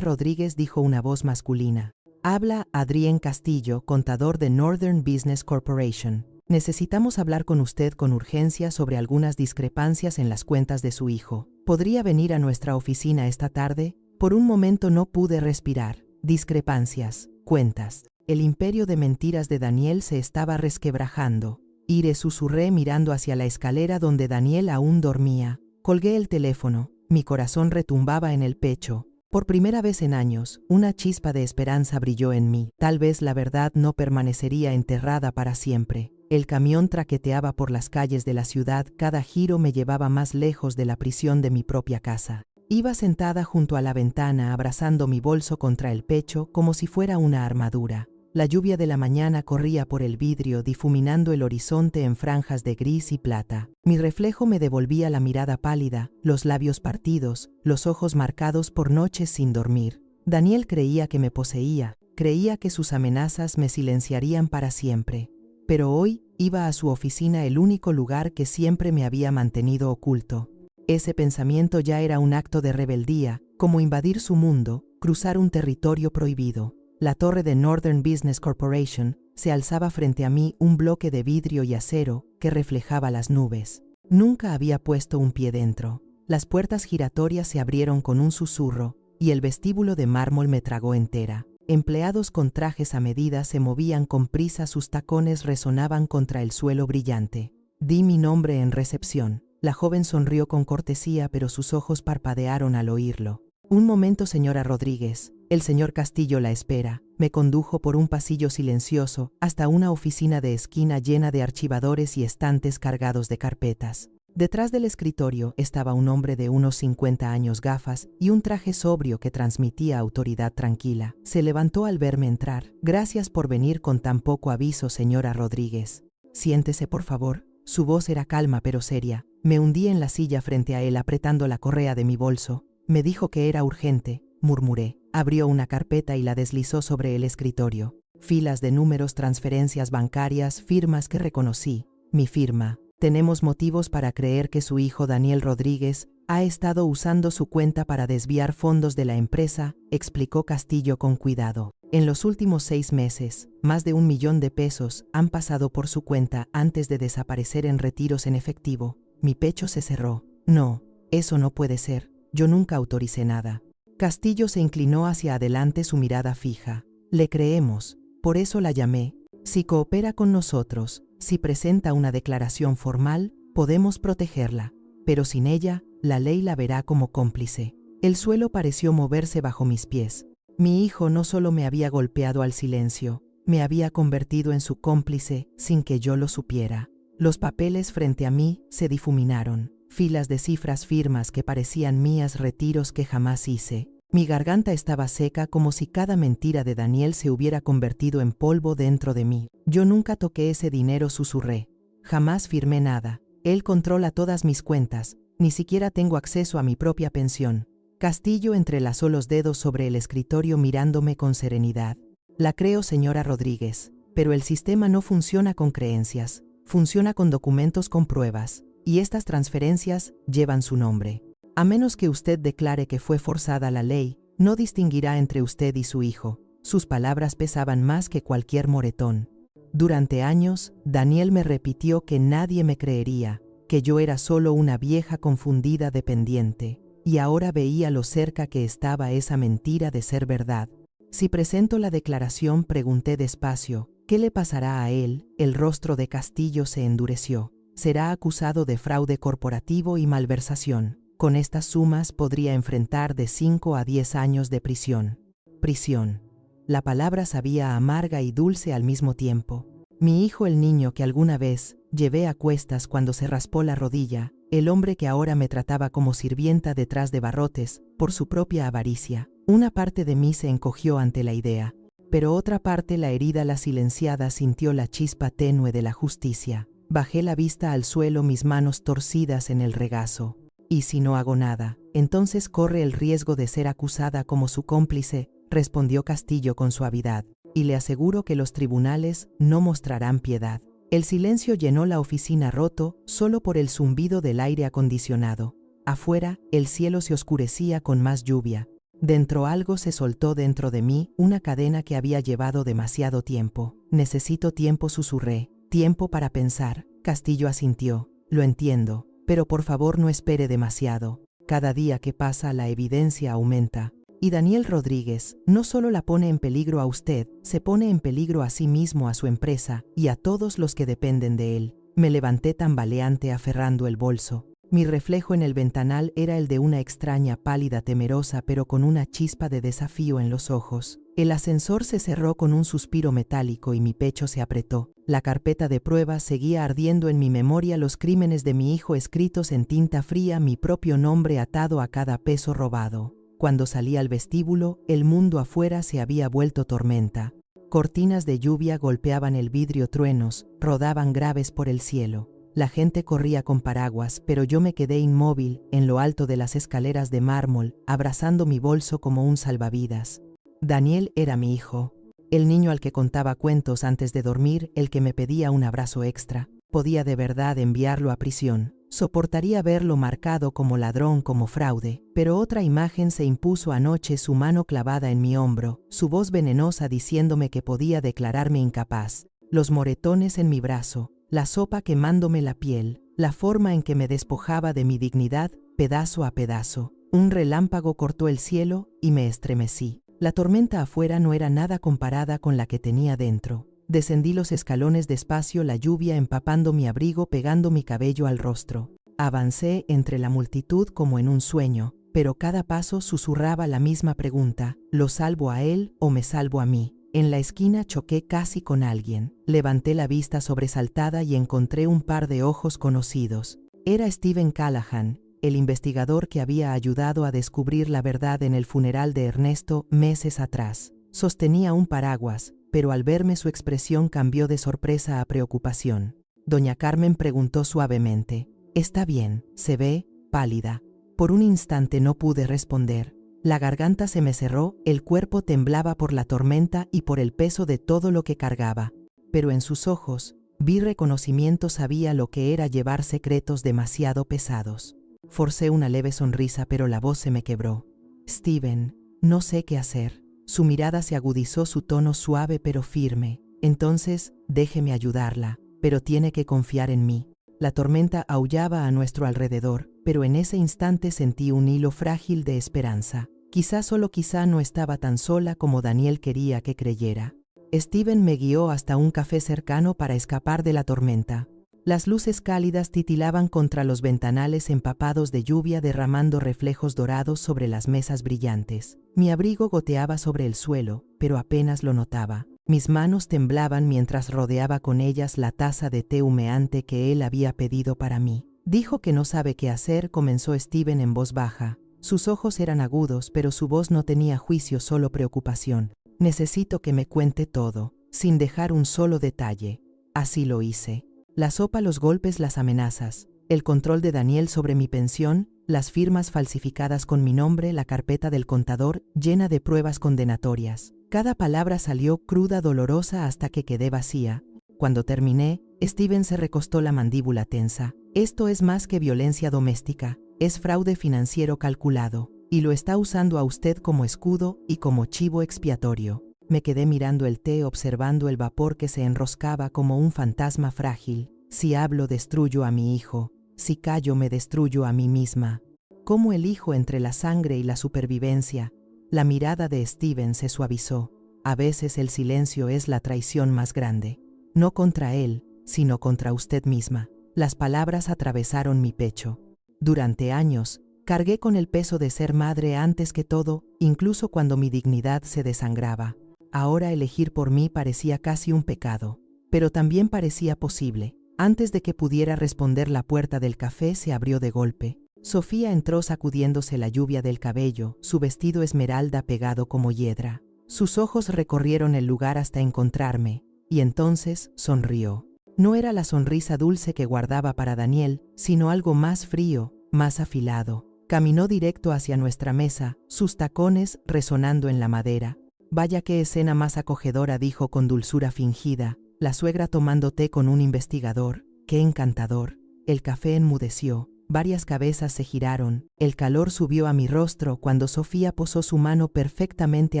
Rodríguez, dijo una voz masculina. Habla Adrián Castillo, contador de Northern Business Corporation. Necesitamos hablar con usted con urgencia sobre algunas discrepancias en las cuentas de su hijo. ¿Podría venir a nuestra oficina esta tarde? Por un momento no pude respirar. Discrepancias, cuentas. El imperio de mentiras de Daniel se estaba resquebrajando. Iré, susurré mirando hacia la escalera donde Daniel aún dormía. Colgué el teléfono. Mi corazón retumbaba en el pecho. Por primera vez en años, una chispa de esperanza brilló en mí. Tal vez la verdad no permanecería enterrada para siempre. El camión traqueteaba por las calles de la ciudad. Cada giro me llevaba más lejos de la prisión de mi propia casa. Iba sentada junto a la ventana, abrazando mi bolso contra el pecho como si fuera una armadura. La lluvia de la mañana corría por el vidrio, difuminando el horizonte en franjas de gris y plata. Mi reflejo me devolvía la mirada pálida, los labios partidos, los ojos marcados por noches sin dormir. Daniel creía que me poseía, creía que sus amenazas me silenciarían para siempre. Pero hoy iba a su oficina, el único lugar que siempre me había mantenido oculto. Ese pensamiento ya era un acto de rebeldía, como invadir su mundo, cruzar un territorio prohibido. La torre de Northern Business Corporation se alzaba frente a mí, un bloque de vidrio y acero que reflejaba las nubes. Nunca había puesto un pie dentro. Las puertas giratorias se abrieron con un susurro y el vestíbulo de mármol me tragó entera. Empleados con trajes a medida se movían con prisa, sus tacones resonaban contra el suelo brillante. Di mi nombre en recepción. La joven sonrió con cortesía, pero sus ojos parpadearon al oírlo. Un momento, señora Rodríguez. El señor Castillo la espera. Me condujo por un pasillo silencioso hasta una oficina de esquina llena de archivadores y estantes cargados de carpetas. Detrás del escritorio estaba un hombre de unos 50 años, gafas y un traje sobrio que transmitía autoridad tranquila. Se levantó al verme entrar. Gracias por venir con tan poco aviso, señora Rodríguez. Siéntese, por favor. Su voz era calma pero seria. Me hundí en la silla frente a él, apretando la correa de mi bolso. Me dijo que era urgente, murmuré. Abrió una carpeta y la deslizó sobre el escritorio. Filas de números, transferencias bancarias, firmas que reconocí. Mi firma. Tenemos motivos para creer que su hijo Daniel Rodríguez ha estado usando su cuenta para desviar fondos de la empresa, explicó Castillo con cuidado. En los últimos 6 meses, más de 1 millón de pesos han pasado por su cuenta antes de desaparecer en retiros en efectivo. Mi pecho se cerró. No, eso no puede ser. Yo nunca autoricé nada. Castillo se inclinó hacia adelante, su mirada fija. Le creemos, por eso la llamé. Si coopera con nosotros, si presenta una declaración formal, podemos protegerla. Pero sin ella, la ley la verá como cómplice. El suelo pareció moverse bajo mis pies. Mi hijo no solo me había golpeado al silencio, me había convertido en su cómplice sin que yo lo supiera. Los papeles frente a mí se difuminaron. Filas de cifras, firmas que parecían mías, retiros que jamás hice. Mi garganta estaba seca como si cada mentira de Daniel se hubiera convertido en polvo dentro de mí. Yo nunca toqué ese dinero, susurré. Jamás firmé nada. Él controla todas mis cuentas. Ni siquiera tengo acceso a mi propia pensión. Castillo entrelazó los dedos sobre el escritorio mirándome con serenidad. La creo, señora Rodríguez, pero el sistema no funciona con creencias. Funciona con documentos con pruebas. Y estas transferencias llevan su nombre. A menos que usted declare que fue forzada la ley, no distinguirá entre usted y su hijo. Sus palabras pesaban más que cualquier moretón. Durante años, Daniel me repitió que nadie me creería, que yo era solo una vieja confundida dependiente, y ahora veía lo cerca que estaba esa mentira de ser verdad. Si presento la declaración, pregunté despacio, ¿qué le pasará a él? El rostro de Castillo se endureció. Será acusado de fraude corporativo y malversación. Con estas sumas podría enfrentar de 5 a 10 años de prisión. Prisión. La palabra sabía amarga y dulce al mismo tiempo. Mi hijo, el niño que alguna vez llevé a cuestas cuando se raspó la rodilla, el hombre que ahora me trataba como sirvienta detrás de barrotes, por su propia avaricia. Una parte de mí se encogió ante la idea, pero otra parte, la herida, la silenciada, sintió la chispa tenue de la justicia. Bajé la vista al suelo, mis manos torcidas en el regazo. Y si no hago nada, entonces corre el riesgo de ser acusada como su cómplice, respondió Castillo con suavidad, y le aseguro que los tribunales no mostrarán piedad. El silencio llenó la oficina, roto solo por el zumbido del aire acondicionado. Afuera, el cielo se oscurecía con más lluvia. Dentro algo se soltó dentro de mí, una cadena que había llevado demasiado tiempo. Necesito tiempo, susurré. Tiempo para pensar. Castillo asintió. Lo entiendo. Pero por favor no espere demasiado. Cada día que pasa la evidencia aumenta. Y Daniel Rodríguez no solo la pone en peligro a usted, se pone en peligro a sí mismo, a su empresa y a todos los que dependen de él. Me levanté tambaleante aferrando el bolso. Mi reflejo en el ventanal era el de una extraña pálida temerosa, pero con una chispa de desafío en los ojos. El ascensor se cerró con un suspiro metálico y mi pecho se apretó. La carpeta de pruebas seguía ardiendo en mi memoria, los crímenes de mi hijo escritos en tinta fría, mi propio nombre atado a cada peso robado. Cuando salí al vestíbulo, el mundo afuera se había vuelto tormenta. Cortinas de lluvia golpeaban el vidrio, truenos rodaban graves por el cielo. La gente corría con paraguas, pero yo me quedé inmóvil en lo alto de las escaleras de mármol, abrazando mi bolso como un salvavidas. Daniel era mi hijo, el niño al que contaba cuentos antes de dormir, el que me pedía un abrazo extra. Podía de verdad enviarlo a prisión. Soportaría verlo marcado como ladrón, como fraude, pero otra imagen se impuso anoche, su mano clavada en mi hombro, su voz venenosa diciéndome que podía declararme incapaz, los moretones en mi brazo, la sopa quemándome la piel, la forma en que me despojaba de mi dignidad, pedazo a pedazo. Un relámpago cortó el cielo y me estremecí. La tormenta afuera no era nada comparada con la que tenía dentro. Descendí los escalones despacio, la lluvia empapando mi abrigo, pegando mi cabello al rostro. Avancé entre la multitud como en un sueño, pero cada paso susurraba la misma pregunta: ¿lo salvo a él o me salvo a mí? En la esquina choqué casi con alguien. Levanté la vista sobresaltada y encontré un par de ojos conocidos. Era Steven Callahan, el investigador que había ayudado a descubrir la verdad en el funeral de Ernesto meses atrás. Sostenía un paraguas, pero al verme su expresión cambió de sorpresa a preocupación. Doña Carmen preguntó suavemente: ¿está bien? Se ve pálida. Por un instante no pude responder. La garganta se me cerró, el cuerpo temblaba por la tormenta y por el peso de todo lo que cargaba. Pero en sus ojos vi reconocimiento, sabía lo que era llevar secretos demasiado pesados. Forcé una leve sonrisa, pero la voz se me quebró. Steven, no sé qué hacer. Su mirada se agudizó, su tono suave pero firme. Entonces, déjeme ayudarla, pero tiene que confiar en mí. La tormenta aullaba a nuestro alrededor, pero en ese instante sentí un hilo frágil de esperanza. Quizá, solo quizá, no estaba tan sola como Daniel quería que creyera. Steven me guió hasta un café cercano para escapar de la tormenta. Las luces cálidas titilaban contra los ventanales empapados de lluvia, derramando reflejos dorados sobre las mesas brillantes. Mi abrigo goteaba sobre el suelo, pero apenas lo notaba. Mis manos temblaban mientras rodeaba con ellas la taza de té humeante que él había pedido para mí. Dijo que no sabe qué hacer, comenzó Steven en voz baja. Sus ojos eran agudos, pero su voz no tenía juicio, solo preocupación. Necesito que me cuente todo, sin dejar un solo detalle. Así lo hice. La sopa, los golpes, las amenazas, el control de Daniel sobre mi pensión, las firmas falsificadas con mi nombre, la carpeta del contador llena de pruebas condenatorias. Cada palabra salió cruda, dolorosa, hasta que quedé vacía. Cuando terminé, Steven se recostó la mandíbula tensa. Esto es más que violencia doméstica, es fraude financiero calculado, y lo está usando a usted como escudo y como chivo expiatorio. Me quedé mirando el té, observando el vapor que se enroscaba como un fantasma frágil. Si hablo, destruyo a mi hijo. Si callo, me destruyo a mí misma. ¿Cómo elijo entre la sangre y la supervivencia? La mirada de Steven se suavizó. A veces el silencio es la traición más grande. No contra él, sino contra usted misma. Las palabras atravesaron mi pecho. Durante años, cargué con el peso de ser madre antes que todo, incluso cuando mi dignidad se desangraba. Ahora elegir por mí parecía casi un pecado, pero también parecía posible. Antes de que pudiera responder, la puerta del café se abrió de golpe. Sofía entró sacudiéndose la lluvia del cabello, su vestido esmeralda pegado como hiedra. Sus ojos recorrieron el lugar hasta encontrarme, y entonces sonrió. No era la sonrisa dulce que guardaba para Daniel, sino algo más frío, más afilado. Caminó directo hacia nuestra mesa, sus tacones resonando en la madera. «Vaya qué escena más acogedora», dijo con dulzura fingida. La suegra tomando té con un investigador. ¡Qué encantador! El café enmudeció. Varias cabezas se giraron. El calor subió a mi rostro cuando Sofía posó su mano perfectamente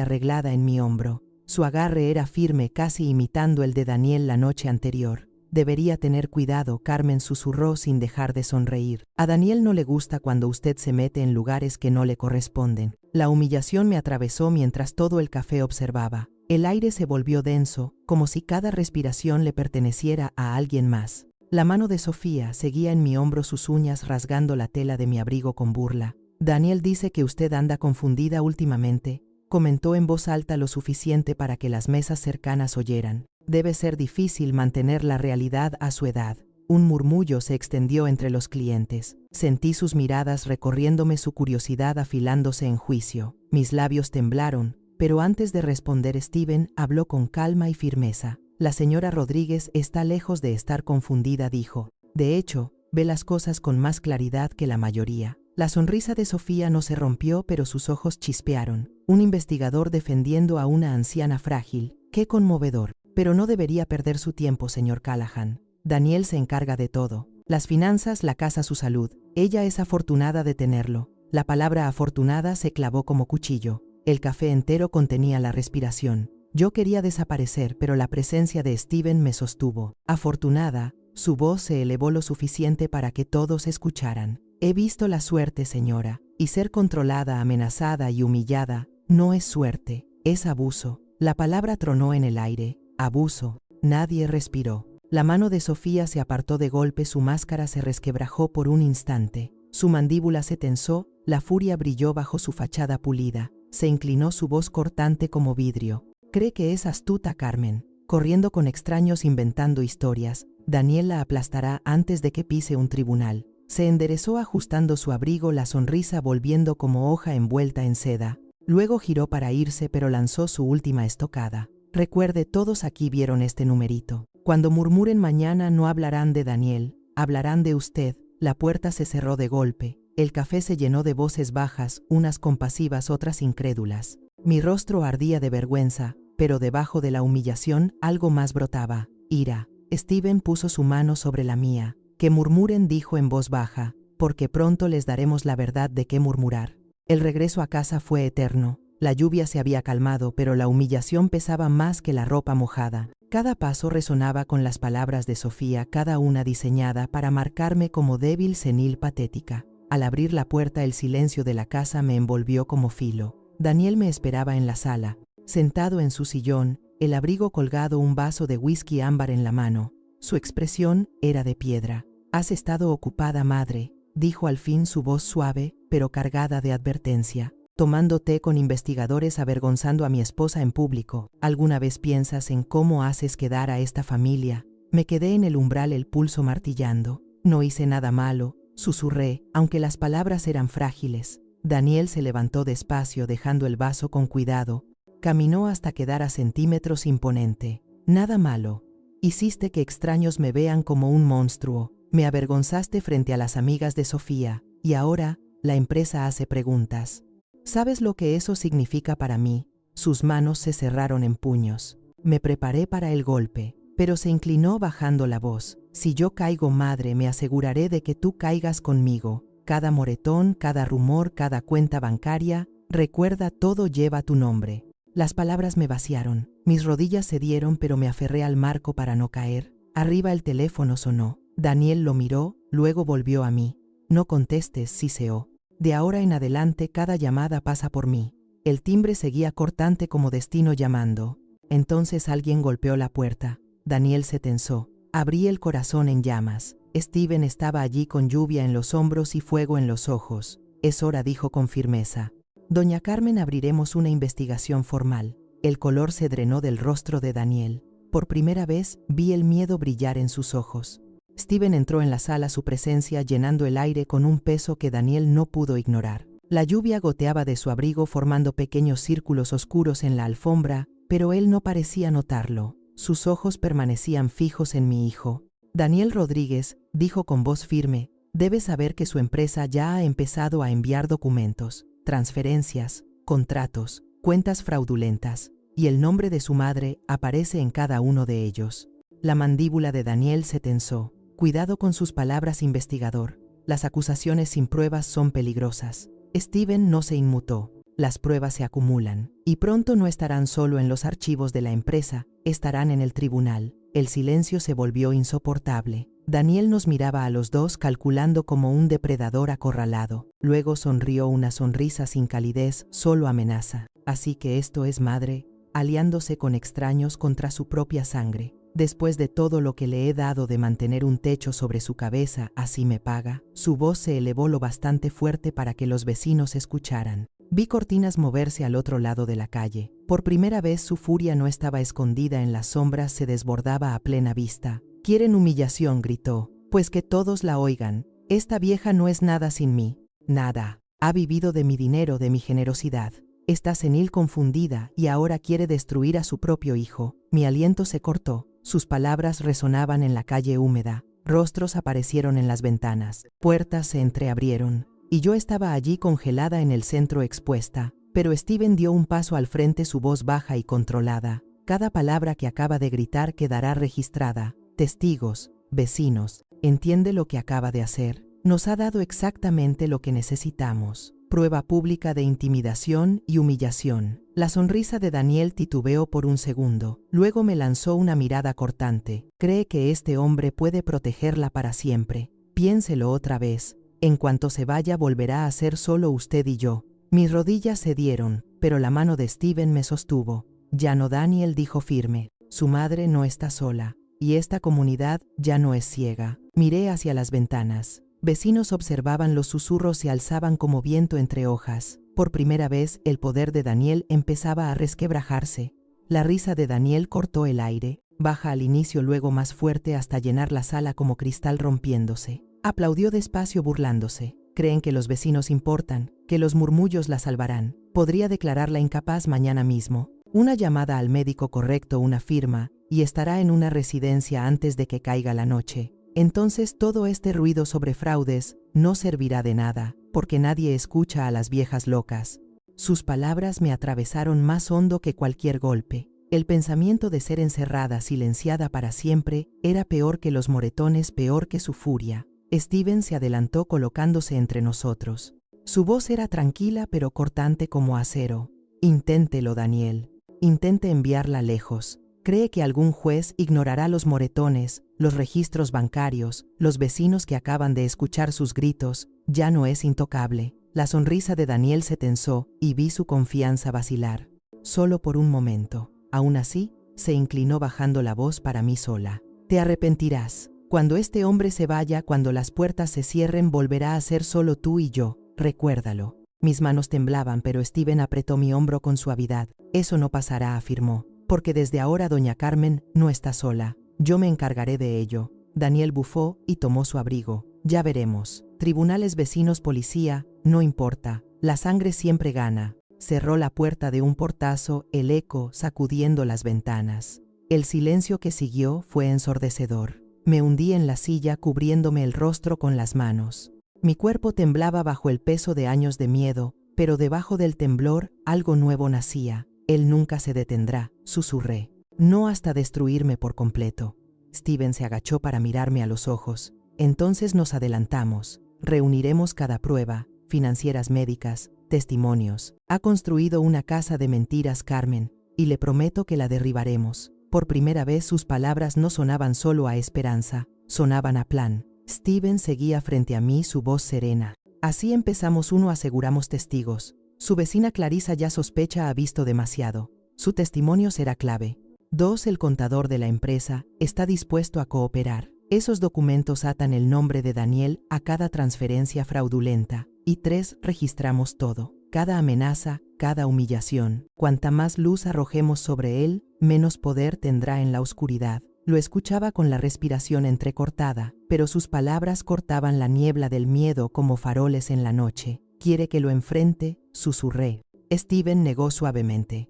arreglada en mi hombro. Su agarre era firme, casi imitando el de Daniel la noche anterior. «Debería tener cuidado», Carmen susurró sin dejar de sonreír. «A Daniel no le gusta cuando usted se mete en lugares que no le corresponden». La humillación me atravesó mientras todo el café observaba. El aire se volvió denso, como si cada respiración le perteneciera a alguien más. La mano de Sofía seguía en mi hombro, sus uñas rasgando la tela de mi abrigo con burla. «Daniel dice que usted anda confundida últimamente», comentó en voz alta lo suficiente para que las mesas cercanas oyeran. «Debe ser difícil mantener la realidad a su edad». Un murmullo se extendió entre los clientes. Sentí sus miradas recorriéndome, su curiosidad afilándose en juicio. Mis labios temblaron, pero antes de responder Steven habló con calma y firmeza. «La señora Rodríguez está lejos de estar confundida», dijo. «De hecho, ve las cosas con más claridad que la mayoría». La sonrisa de Sofía no se rompió, pero sus ojos chispearon. Un investigador defendiendo a una anciana frágil. ¡Qué conmovedor! «Pero no debería perder su tiempo, señor Callahan. Daniel se encarga de todo. Las finanzas, la casa, su salud. Ella es afortunada de tenerlo». La palabra afortunada se clavó como cuchillo. El café entero contenía la respiración. Yo quería desaparecer, pero la presencia de Steven me sostuvo. «Afortunada», su voz se elevó lo suficiente para que todos escucharan. «He visto la suerte, señora, y ser controlada, amenazada y humillada no es suerte, es abuso». La palabra tronó en el aire. «Abuso». Nadie respiró. La mano de Sofía se apartó de golpe, su máscara se resquebrajó por un instante. Su mandíbula se tensó, la furia brilló bajo su fachada pulida. Se inclinó, su voz cortante como vidrio. «Cree que es astuta, Carmen, corriendo con extraños, inventando historias. Daniel la aplastará antes de que pise un tribunal». Se enderezó ajustando su abrigo, la sonrisa volviendo como hoja envuelta en seda. Luego giró para irse, pero lanzó su última estocada. «Recuerde, todos aquí vieron este numerito. Cuando murmuren mañana no hablarán de Daniel, hablarán de usted». La puerta se cerró de golpe. El café se llenó de voces bajas, unas compasivas, otras incrédulas. Mi rostro ardía de vergüenza, pero debajo de la humillación algo más brotaba: ira. Steven puso su mano sobre la mía. «Que murmuren», dijo en voz baja, «porque pronto les daremos la verdad de qué murmurar». El regreso a casa fue eterno. La lluvia se había calmado, pero la humillación pesaba más que la ropa mojada. Cada paso resonaba con las palabras de Sofía, cada una diseñada para marcarme como débil, senil, patética. Al abrir la puerta, el silencio de la casa me envolvió como filo. Daniel me esperaba en la sala, sentado en su sillón, el abrigo colgado, un vaso de whisky ámbar en la mano. Su expresión era de piedra. «Has estado ocupada, madre», dijo al fin, su voz suave, pero cargada de advertencia. «Tomando té con investigadores, avergonzando a mi esposa en público. ¿Alguna vez piensas en cómo haces quedar a esta familia?» Me quedé en el umbral, el pulso martillando. «No hice nada malo», susurré, aunque las palabras eran frágiles. Daniel se levantó despacio dejando el vaso con cuidado. Caminó hasta quedar a centímetros imponente. Nada malo. Hiciste que extraños me vean como un monstruo. Me avergonzaste frente a las amigas de Sofía. Y ahora, la empresa hace preguntas. ¿Sabes lo que eso significa para mí? Sus manos se cerraron en puños. Me preparé para el golpe, pero se inclinó bajando la voz. Si yo caigo, madre, me aseguraré de que tú caigas conmigo. Cada moretón, cada rumor, cada cuenta bancaria, recuerda, todo lleva tu nombre. Las palabras me vaciaron. Mis rodillas cedieron, pero me aferré al marco para no caer. Arriba el teléfono sonó. Daniel lo miró, luego volvió a mí. No contestes, siseó. De ahora en adelante cada llamada pasa por mí. El timbre seguía cortante como destino llamando. Entonces alguien golpeó la puerta. Daniel se tensó. Abrí el corazón en llamas. Steven estaba allí con lluvia en los hombros y fuego en los ojos. Es hora, dijo con firmeza. Doña Carmen, abriremos una investigación formal. El color se drenó del rostro de Daniel. Por primera vez vi el miedo brillar en sus ojos. Steven entró en la sala, su presencia llenando el aire con un peso que Daniel no pudo ignorar. La lluvia goteaba de su abrigo formando pequeños círculos oscuros en la alfombra, pero él no parecía notarlo. Sus ojos permanecían fijos en mi hijo. Daniel Rodríguez, dijo con voz firme, debe saber que su empresa ya ha empezado a enviar documentos, transferencias, contratos, cuentas fraudulentas, y el nombre de su madre aparece en cada uno de ellos. La mandíbula de Daniel se tensó. Cuidado con sus palabras, investigador. Las acusaciones sin pruebas son peligrosas. Steven no se inmutó. Las pruebas se acumulan, y pronto no estarán solo en los archivos de la empresa, estarán en el tribunal. El silencio se volvió insoportable. Daniel nos miraba a los dos calculando como un depredador acorralado. Luego sonrió una sonrisa sin calidez, solo amenaza. Así que esto es, madre, aliándose con extraños contra su propia sangre. Después de todo lo que le he dado de mantener un techo sobre su cabeza, ¿así me paga? Su voz se elevó lo bastante fuerte para que los vecinos escucharan. Vi cortinas moverse al otro lado de la calle. Por primera vez su furia no estaba escondida en las sombras, se desbordaba a plena vista. «¿Quieren humillación?», gritó. «Pues que todos la oigan. Esta vieja no es nada sin mí. Nada. Ha vivido de mi dinero, de mi generosidad. Está senil, confundida, y ahora quiere destruir a su propio hijo». Mi aliento se cortó. Sus palabras resonaban en la calle húmeda. Rostros aparecieron en las ventanas. Puertas se entreabrieron. Y yo estaba allí congelada en el centro expuesta. Pero Steven dio un paso al frente, su voz baja y controlada. Cada palabra que acaba de gritar quedará registrada. Testigos, vecinos, entiende lo que acaba de hacer. Nos ha dado exactamente lo que necesitamos. Prueba pública de intimidación y humillación. La sonrisa de Daniel titubeó por un segundo. Luego me lanzó una mirada cortante. ¿Cree que este hombre puede protegerla para siempre? Piénselo otra vez. En cuanto se vaya volverá a ser solo usted y yo. Mis rodillas cedieron, pero la mano de Steven me sostuvo. Ya no, Daniel, dijo firme. Su madre no está sola. Y esta comunidad ya no es ciega. Miré hacia las ventanas. Vecinos observaban, los susurros se alzaban como viento entre hojas. Por primera vez, el poder de Daniel empezaba a resquebrajarse. La risa de Daniel cortó el aire, baja al inicio, luego más fuerte hasta llenar la sala como cristal rompiéndose. Aplaudió despacio burlándose. Creen que los vecinos importan, que los murmullos la salvarán. Podría declararla incapaz mañana mismo. Una llamada al médico correcto, una firma, y estará en una residencia antes de que caiga la noche. Entonces todo este ruido sobre fraudes no servirá de nada, porque nadie escucha a las viejas locas. Sus palabras me atravesaron más hondo que cualquier golpe. El pensamiento de ser encerrada, silenciada para siempre, era peor que los moretones, peor que su furia. Steven se adelantó colocándose entre nosotros. Su voz era tranquila pero cortante como acero. Inténtelo, Daniel. Intente enviarla lejos. Cree que algún juez ignorará los moretones, los registros bancarios, los vecinos que acaban de escuchar sus gritos. Ya no es intocable. La sonrisa de Daniel se tensó y vi su confianza vacilar. Solo por un momento. Aún así, se inclinó bajando la voz para mí sola. Te arrepentirás. Cuando este hombre se vaya, cuando las puertas se cierren, volverá a ser solo tú y yo. Recuérdalo. Mis manos temblaban, pero Steven apretó mi hombro con suavidad. Eso no pasará, afirmó. Porque desde ahora doña Carmen no está sola. Yo me encargaré de ello. Daniel bufó y tomó su abrigo. Ya veremos. Tribunales, vecinos, policía, no importa. La sangre siempre gana. Cerró la puerta de un portazo, el eco sacudiendo las ventanas. El silencio que siguió fue ensordecedor. Me hundí en la silla cubriéndome el rostro con las manos. Mi cuerpo temblaba bajo el peso de años de miedo, pero debajo del temblor algo nuevo nacía. Él nunca se detendrá, susurré. No hasta destruirme por completo. Steven se agachó para mirarme a los ojos. Entonces nos adelantamos. Reuniremos cada prueba, financieras, médicas, testimonios. Ha construido una casa de mentiras, Carmen, y le prometo que la derribaremos. Por primera vez sus palabras no sonaban solo a esperanza, sonaban a plan. Steven seguía frente a mí, su voz serena. Así empezamos. 1. Aseguramos testigos. Su vecina Clarisa ya sospecha, ha visto demasiado. Su testimonio será clave. 2. El contador de la empresa está dispuesto a cooperar. Esos documentos atan el nombre de Daniel a cada transferencia fraudulenta. Y 3. Registramos todo. Cada amenaza, cada humillación. Cuanta más luz arrojemos sobre él, menos poder tendrá en la oscuridad. Lo escuchaba con la respiración entrecortada, pero sus palabras cortaban la niebla del miedo como faroles en la noche. ¿Quiere que lo enfrente?, susurré. Steven negó suavemente.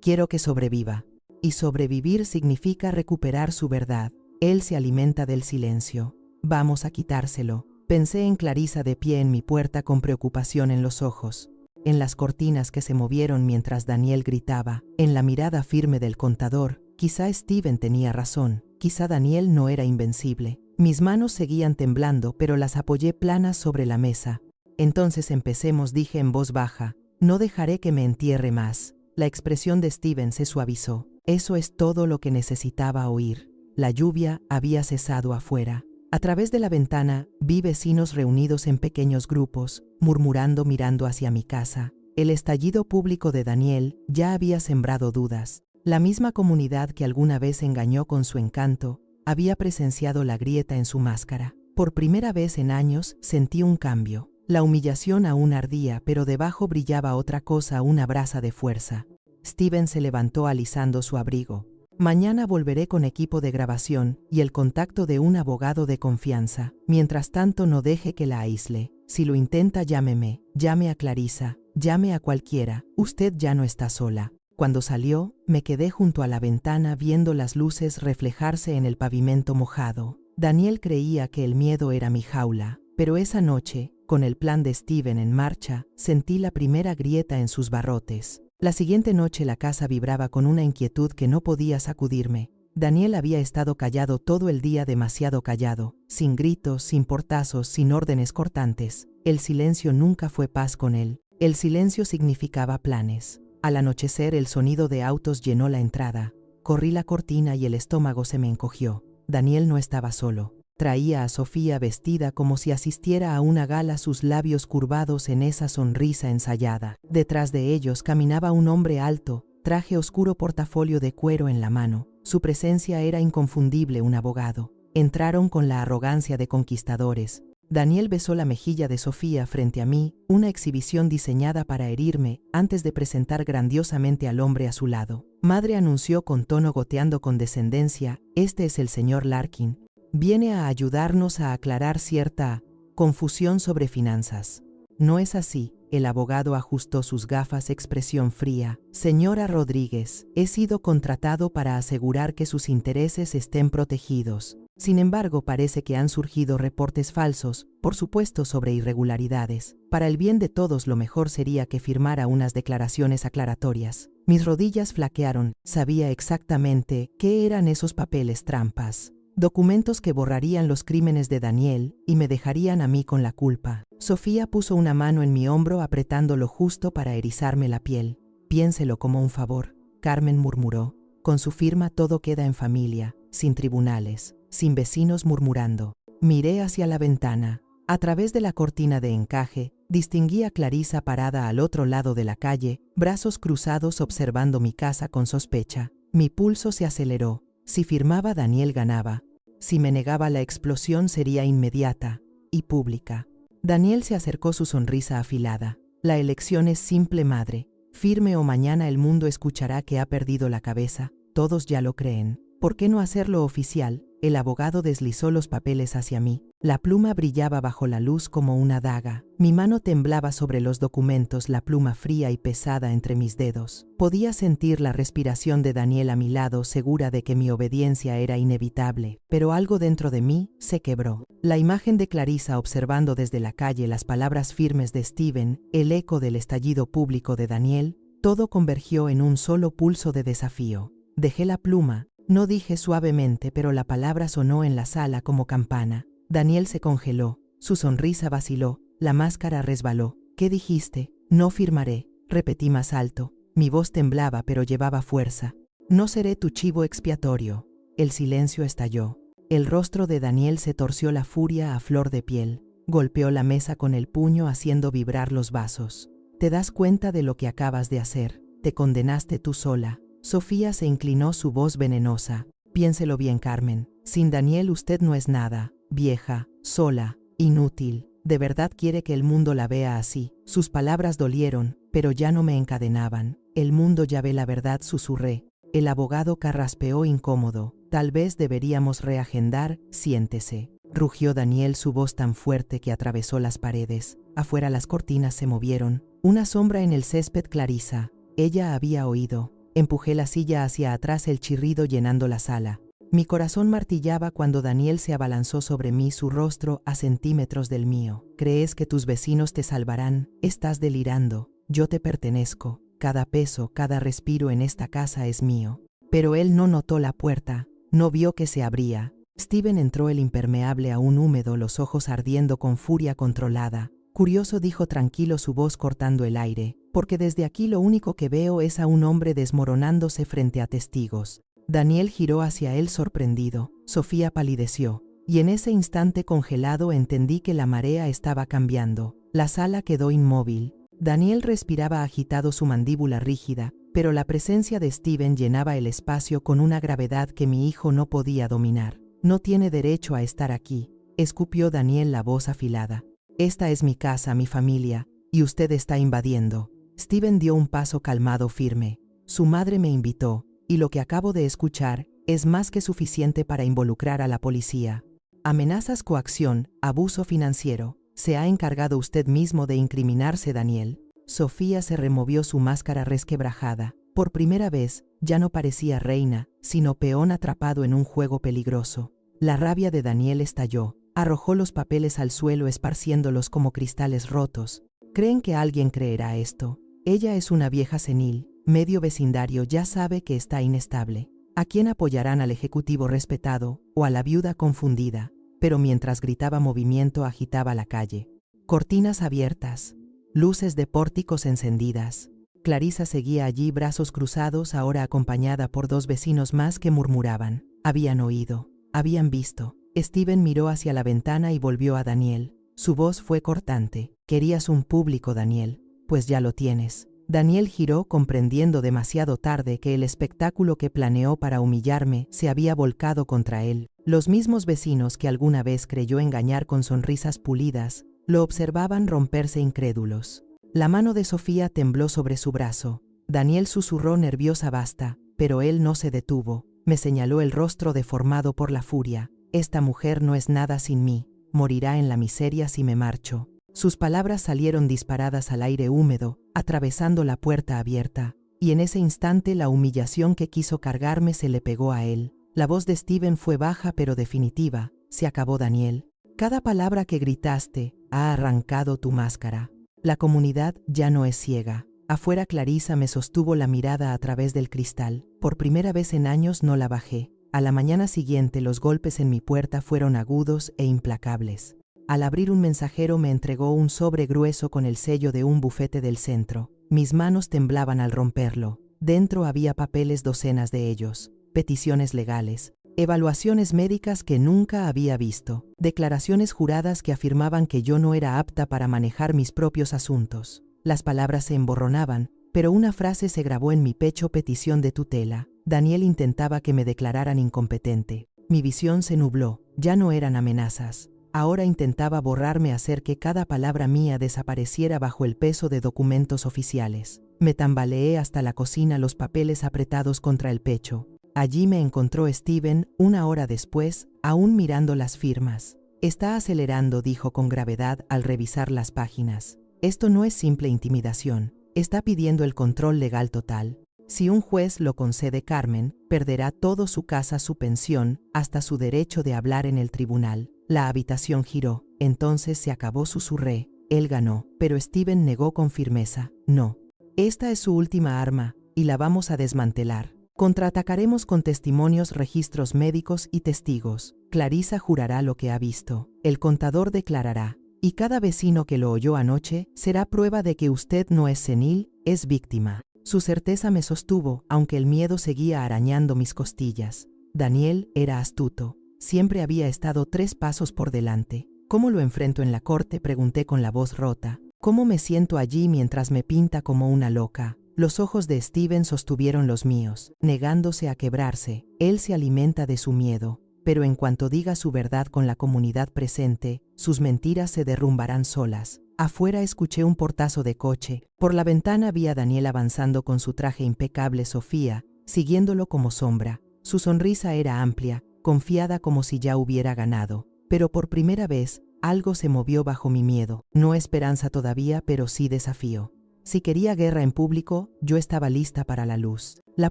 Quiero que sobreviva. Y sobrevivir significa recuperar su verdad. Él se alimenta del silencio. Vamos a quitárselo. Pensé en Clarisa de pie en mi puerta con preocupación en los ojos, en las cortinas que se movieron mientras Daniel gritaba, en la mirada firme del contador. Quizá Steven tenía razón, quizá Daniel no era invencible. Mis manos seguían temblando, pero las apoyé planas sobre la mesa. Entonces empecemos, dije en voz baja. No dejaré que me entierre más. La expresión de Steven se suavizó. Eso es todo lo que necesitaba oír. La lluvia había cesado afuera. A través de la ventana vi vecinos reunidos en pequeños grupos, murmurando, mirando hacia mi casa. El estallido público de Daniel ya había sembrado dudas. La misma comunidad que alguna vez engañó con su encanto había presenciado la grieta en su máscara. Por primera vez en años sentí un cambio. La humillación aún ardía, pero debajo brillaba otra cosa, una brasa de fuerza. Steven se levantó alisando su abrigo. Mañana volveré con equipo de grabación y el contacto de un abogado de confianza. Mientras tanto, no deje que la aísle. Si lo intenta, llámeme. Llame a Clarisa. Llame a cualquiera. Usted ya no está sola. Cuando salió, me quedé junto a la ventana viendo las luces reflejarse en el pavimento mojado. Daniel creía que el miedo era mi jaula, pero esa noche, con el plan de Steven en marcha, sentí la primera grieta en sus barrotes. La siguiente noche la casa vibraba con una inquietud que no podía sacudirme. Daniel había estado callado todo el día, demasiado callado, sin gritos, sin portazos, sin órdenes cortantes. El silencio nunca fue paz con él. El silencio significaba planes. Al anochecer el sonido de autos llenó la entrada. Corrí la cortina y el estómago se me encogió. Daniel no estaba solo. Traía a Sofía vestida como si asistiera a una gala, sus labios curvados en esa sonrisa ensayada. Detrás de ellos caminaba un hombre alto, traje oscuro, portafolio de cuero en la mano. Su presencia era inconfundible, un abogado. Entraron con la arrogancia de conquistadores. Daniel besó la mejilla de Sofía frente a mí, una exhibición diseñada para herirme, antes de presentar grandiosamente al hombre a su lado. Madre, anunció con tono goteando condescendencia, este es el señor Larkin. Viene a ayudarnos a aclarar cierta confusión sobre finanzas. No es así. El abogado ajustó sus gafas, expresión fría. Señora Rodríguez, he sido contratado para asegurar que sus intereses estén protegidos. Sin embargo, parece que han surgido reportes falsos, por supuesto sobre irregularidades. Para el bien de todos, lo mejor sería que firmara unas declaraciones aclaratorias. Mis rodillas flaquearon. Sabía exactamente qué eran esos papeles trampas. Documentos que borrarían los crímenes de Daniel y me dejarían a mí con la culpa. Sofía puso una mano en mi hombro, apretando lo justo para erizarme la piel. Piénselo como un favor, Carmen murmuró. Con su firma todo queda en familia, sin tribunales, sin vecinos murmurando. Miré hacia la ventana. A través de la cortina de encaje, distinguí a Clarisa parada al otro lado de la calle, brazos cruzados, observando mi casa con sospecha. Mi pulso se aceleró. Si firmaba, Daniel ganaba. Si me negaba, la explosión sería inmediata y pública. Daniel se acercó, su sonrisa afilada. La elección es simple, madre. Firme o mañana el mundo escuchará que ha perdido la cabeza. Todos ya lo creen. ¿Por qué no hacerlo oficial? El abogado deslizó los papeles hacia mí. La pluma brillaba bajo la luz como una daga. Mi mano temblaba sobre los documentos, la pluma fría y pesada entre mis dedos. Podía sentir la respiración de Daniel a mi lado, segura de que mi obediencia era inevitable, pero algo dentro de mí se quebró. La imagen de Clarissa observando desde la calle, las palabras firmes de Steven, el eco del estallido público de Daniel, todo convergió en un solo pulso de desafío. Dejé la pluma. No dije suavemente, pero la palabra sonó en la sala como campana. Daniel se congeló, su sonrisa vaciló, la máscara resbaló. ¿Qué dijiste? No firmaré, repetí más alto. Mi voz temblaba, pero llevaba fuerza. No seré tu chivo expiatorio. El silencio estalló. El rostro de Daniel se torció, la furia a flor de piel. Golpeó la mesa con el puño, haciendo vibrar los vasos. ¿Te das cuenta de lo que acabas de hacer? Te condenaste tú sola. Sofía se inclinó, su voz venenosa. Piénselo bien, Carmen. Sin Daniel usted no es nada. Vieja, sola, inútil. ¿De verdad quiere que el mundo la vea así? Sus palabras dolieron, pero ya no me encadenaban. El mundo ya ve la verdad, susurré. El abogado carraspeó incómodo. Tal vez deberíamos reagendar. Siéntese. Rugió Daniel, su voz tan fuerte que atravesó las paredes. Afuera las cortinas se movieron. Una sombra en el césped. Clarissa. Ella había oído. Empujé la silla hacia atrás, el chirrido llenando la sala. Mi corazón martillaba cuando Daniel se abalanzó sobre mí, su rostro a centímetros del mío. ¿Crees que tus vecinos te salvarán? Estás delirando. Yo te pertenezco. Cada peso, cada respiro en esta casa es mío. Pero él no notó la puerta. No vio que se abría. Steven entró, el impermeable aún húmedo, los ojos ardiendo con furia controlada. Curioso, dijo tranquilo, su voz cortando el aire, porque desde aquí lo único que veo es a un hombre desmoronándose frente a testigos. Daniel giró hacia él sorprendido. Sofía palideció, y en ese instante congelado entendí que la marea estaba cambiando. La sala quedó inmóvil. Daniel respiraba agitado, su mandíbula rígida, pero la presencia de Steven llenaba el espacio con una gravedad que mi hijo no podía dominar. No tiene derecho a estar aquí, escupió Daniel, la voz afilada. Esta es mi casa, mi familia, y usted está invadiendo. Steven dio un paso calmado, firme. Su madre me invitó, y lo que acabo de escuchar es más que suficiente para involucrar a la policía. Amenazas, coacción, abuso financiero. ¿Se ha encargado usted mismo de incriminarse, Daniel? Sofía se removió, su máscara resquebrajada. Por primera vez, ya no parecía reina, sino peón atrapado en un juego peligroso. La rabia de Daniel estalló. Arrojó los papeles al suelo, esparciéndolos como cristales rotos. ¿Creen que alguien creerá esto? Ella es una vieja senil. Medio vecindario ya sabe que está inestable. ¿A quién apoyarán? ¿Al ejecutivo respetado o a la viuda confundida? Pero mientras gritaba, movimiento agitaba la calle. Cortinas abiertas. Luces de pórticos encendidas. Clarissa seguía allí, brazos cruzados, ahora acompañada por dos vecinos más que murmuraban. Habían oído. Habían visto. Steven miró hacia la ventana y volvió a Daniel. Su voz fue cortante. Querías un público, Daniel. Pues ya lo tienes. Daniel giró, comprendiendo demasiado tarde que el espectáculo que planeó para humillarme se había volcado contra él. Los mismos vecinos que alguna vez creyó engañar con sonrisas pulidas, lo observaban romperse incrédulos. La mano de Sofía tembló sobre su brazo. Daniel susurró nerviosa: basta, pero él no se detuvo. Me señaló, el rostro deformado por la furia. Esta mujer no es nada sin mí. Morirá en la miseria si me marcho. Sus palabras salieron disparadas al aire húmedo, atravesando la puerta abierta, y en ese instante la humillación que quiso cargarme se le pegó a él. La voz de Steven fue baja pero definitiva. Se acabó, Daniel. Cada palabra que gritaste ha arrancado tu máscara. La comunidad ya no es ciega. Afuera Clarissa me sostuvo la mirada a través del cristal. Por primera vez en años no la bajé. A la mañana siguiente los golpes en mi puerta fueron agudos e implacables. Al abrir, un mensajero me entregó un sobre grueso con el sello de un bufete del centro. Mis manos temblaban al romperlo. Dentro había papeles, docenas de ellos, peticiones legales, evaluaciones médicas que nunca había visto, declaraciones juradas que afirmaban que yo no era apta para manejar mis propios asuntos. Las palabras se emborronaban, pero una frase se grabó en mi pecho: petición de tutela. Daniel intentaba que me declararan incompetente. Mi visión se nubló. Ya no eran amenazas. Ahora intentaba borrarme, hacer que cada palabra mía desapareciera bajo el peso de documentos oficiales. Me tambaleé hasta la cocina, los papeles apretados contra el pecho. Allí me encontró Steven, 1 hora después, aún mirando las firmas. Está acelerando, dijo con gravedad al revisar las páginas. Esto no es simple intimidación. Está pidiendo el control legal total. Si un juez lo concede, Carmen perderá todo: su casa, su pensión, hasta su derecho de hablar en el tribunal. La habitación giró. Entonces se acabó, susurré. Él ganó, pero Steven negó con firmeza. No. Esta es su última arma, y la vamos a desmantelar. Contraatacaremos con testimonios, registros médicos y testigos. Clarisa jurará lo que ha visto. El contador declarará. Y cada vecino que lo oyó anoche será prueba de que usted no es senil, es víctima. Su certeza me sostuvo, aunque el miedo seguía arañando mis costillas. Daniel era astuto. Siempre había estado 3 pasos por delante. ¿Cómo lo enfrento en la corte?, pregunté con la voz rota. ¿Cómo me siento allí mientras me pinta como una loca? Los ojos de Steven sostuvieron los míos, negándose a quebrarse. Él se alimenta de su miedo, pero en cuanto diga su verdad con la comunidad presente, sus mentiras se derrumbarán solas. Afuera escuché un portazo de coche. Por la ventana vi a Daniel avanzando con su traje impecable, Sofía, siguiéndolo como sombra. Su sonrisa era amplia, confiada, como si ya hubiera ganado. Pero por primera vez, algo se movió bajo mi miedo. No esperanza todavía, pero sí desafío. Si quería guerra en público, yo estaba lista para la luz. La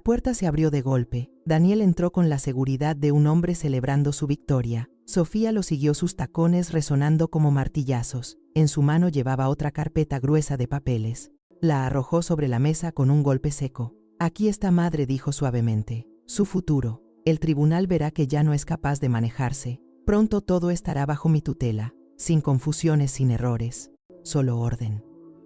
puerta se abrió de golpe. Daniel entró con la seguridad de un hombre celebrando su victoria. Sofía lo siguió, sus tacones resonando como martillazos. En su mano llevaba otra carpeta gruesa de papeles. La arrojó sobre la mesa con un golpe seco. Aquí está, madre, dijo suavemente. Su futuro. El tribunal verá que ya no es capaz de manejarse. Pronto todo estará bajo mi tutela, sin confusiones, sin errores. Solo orden.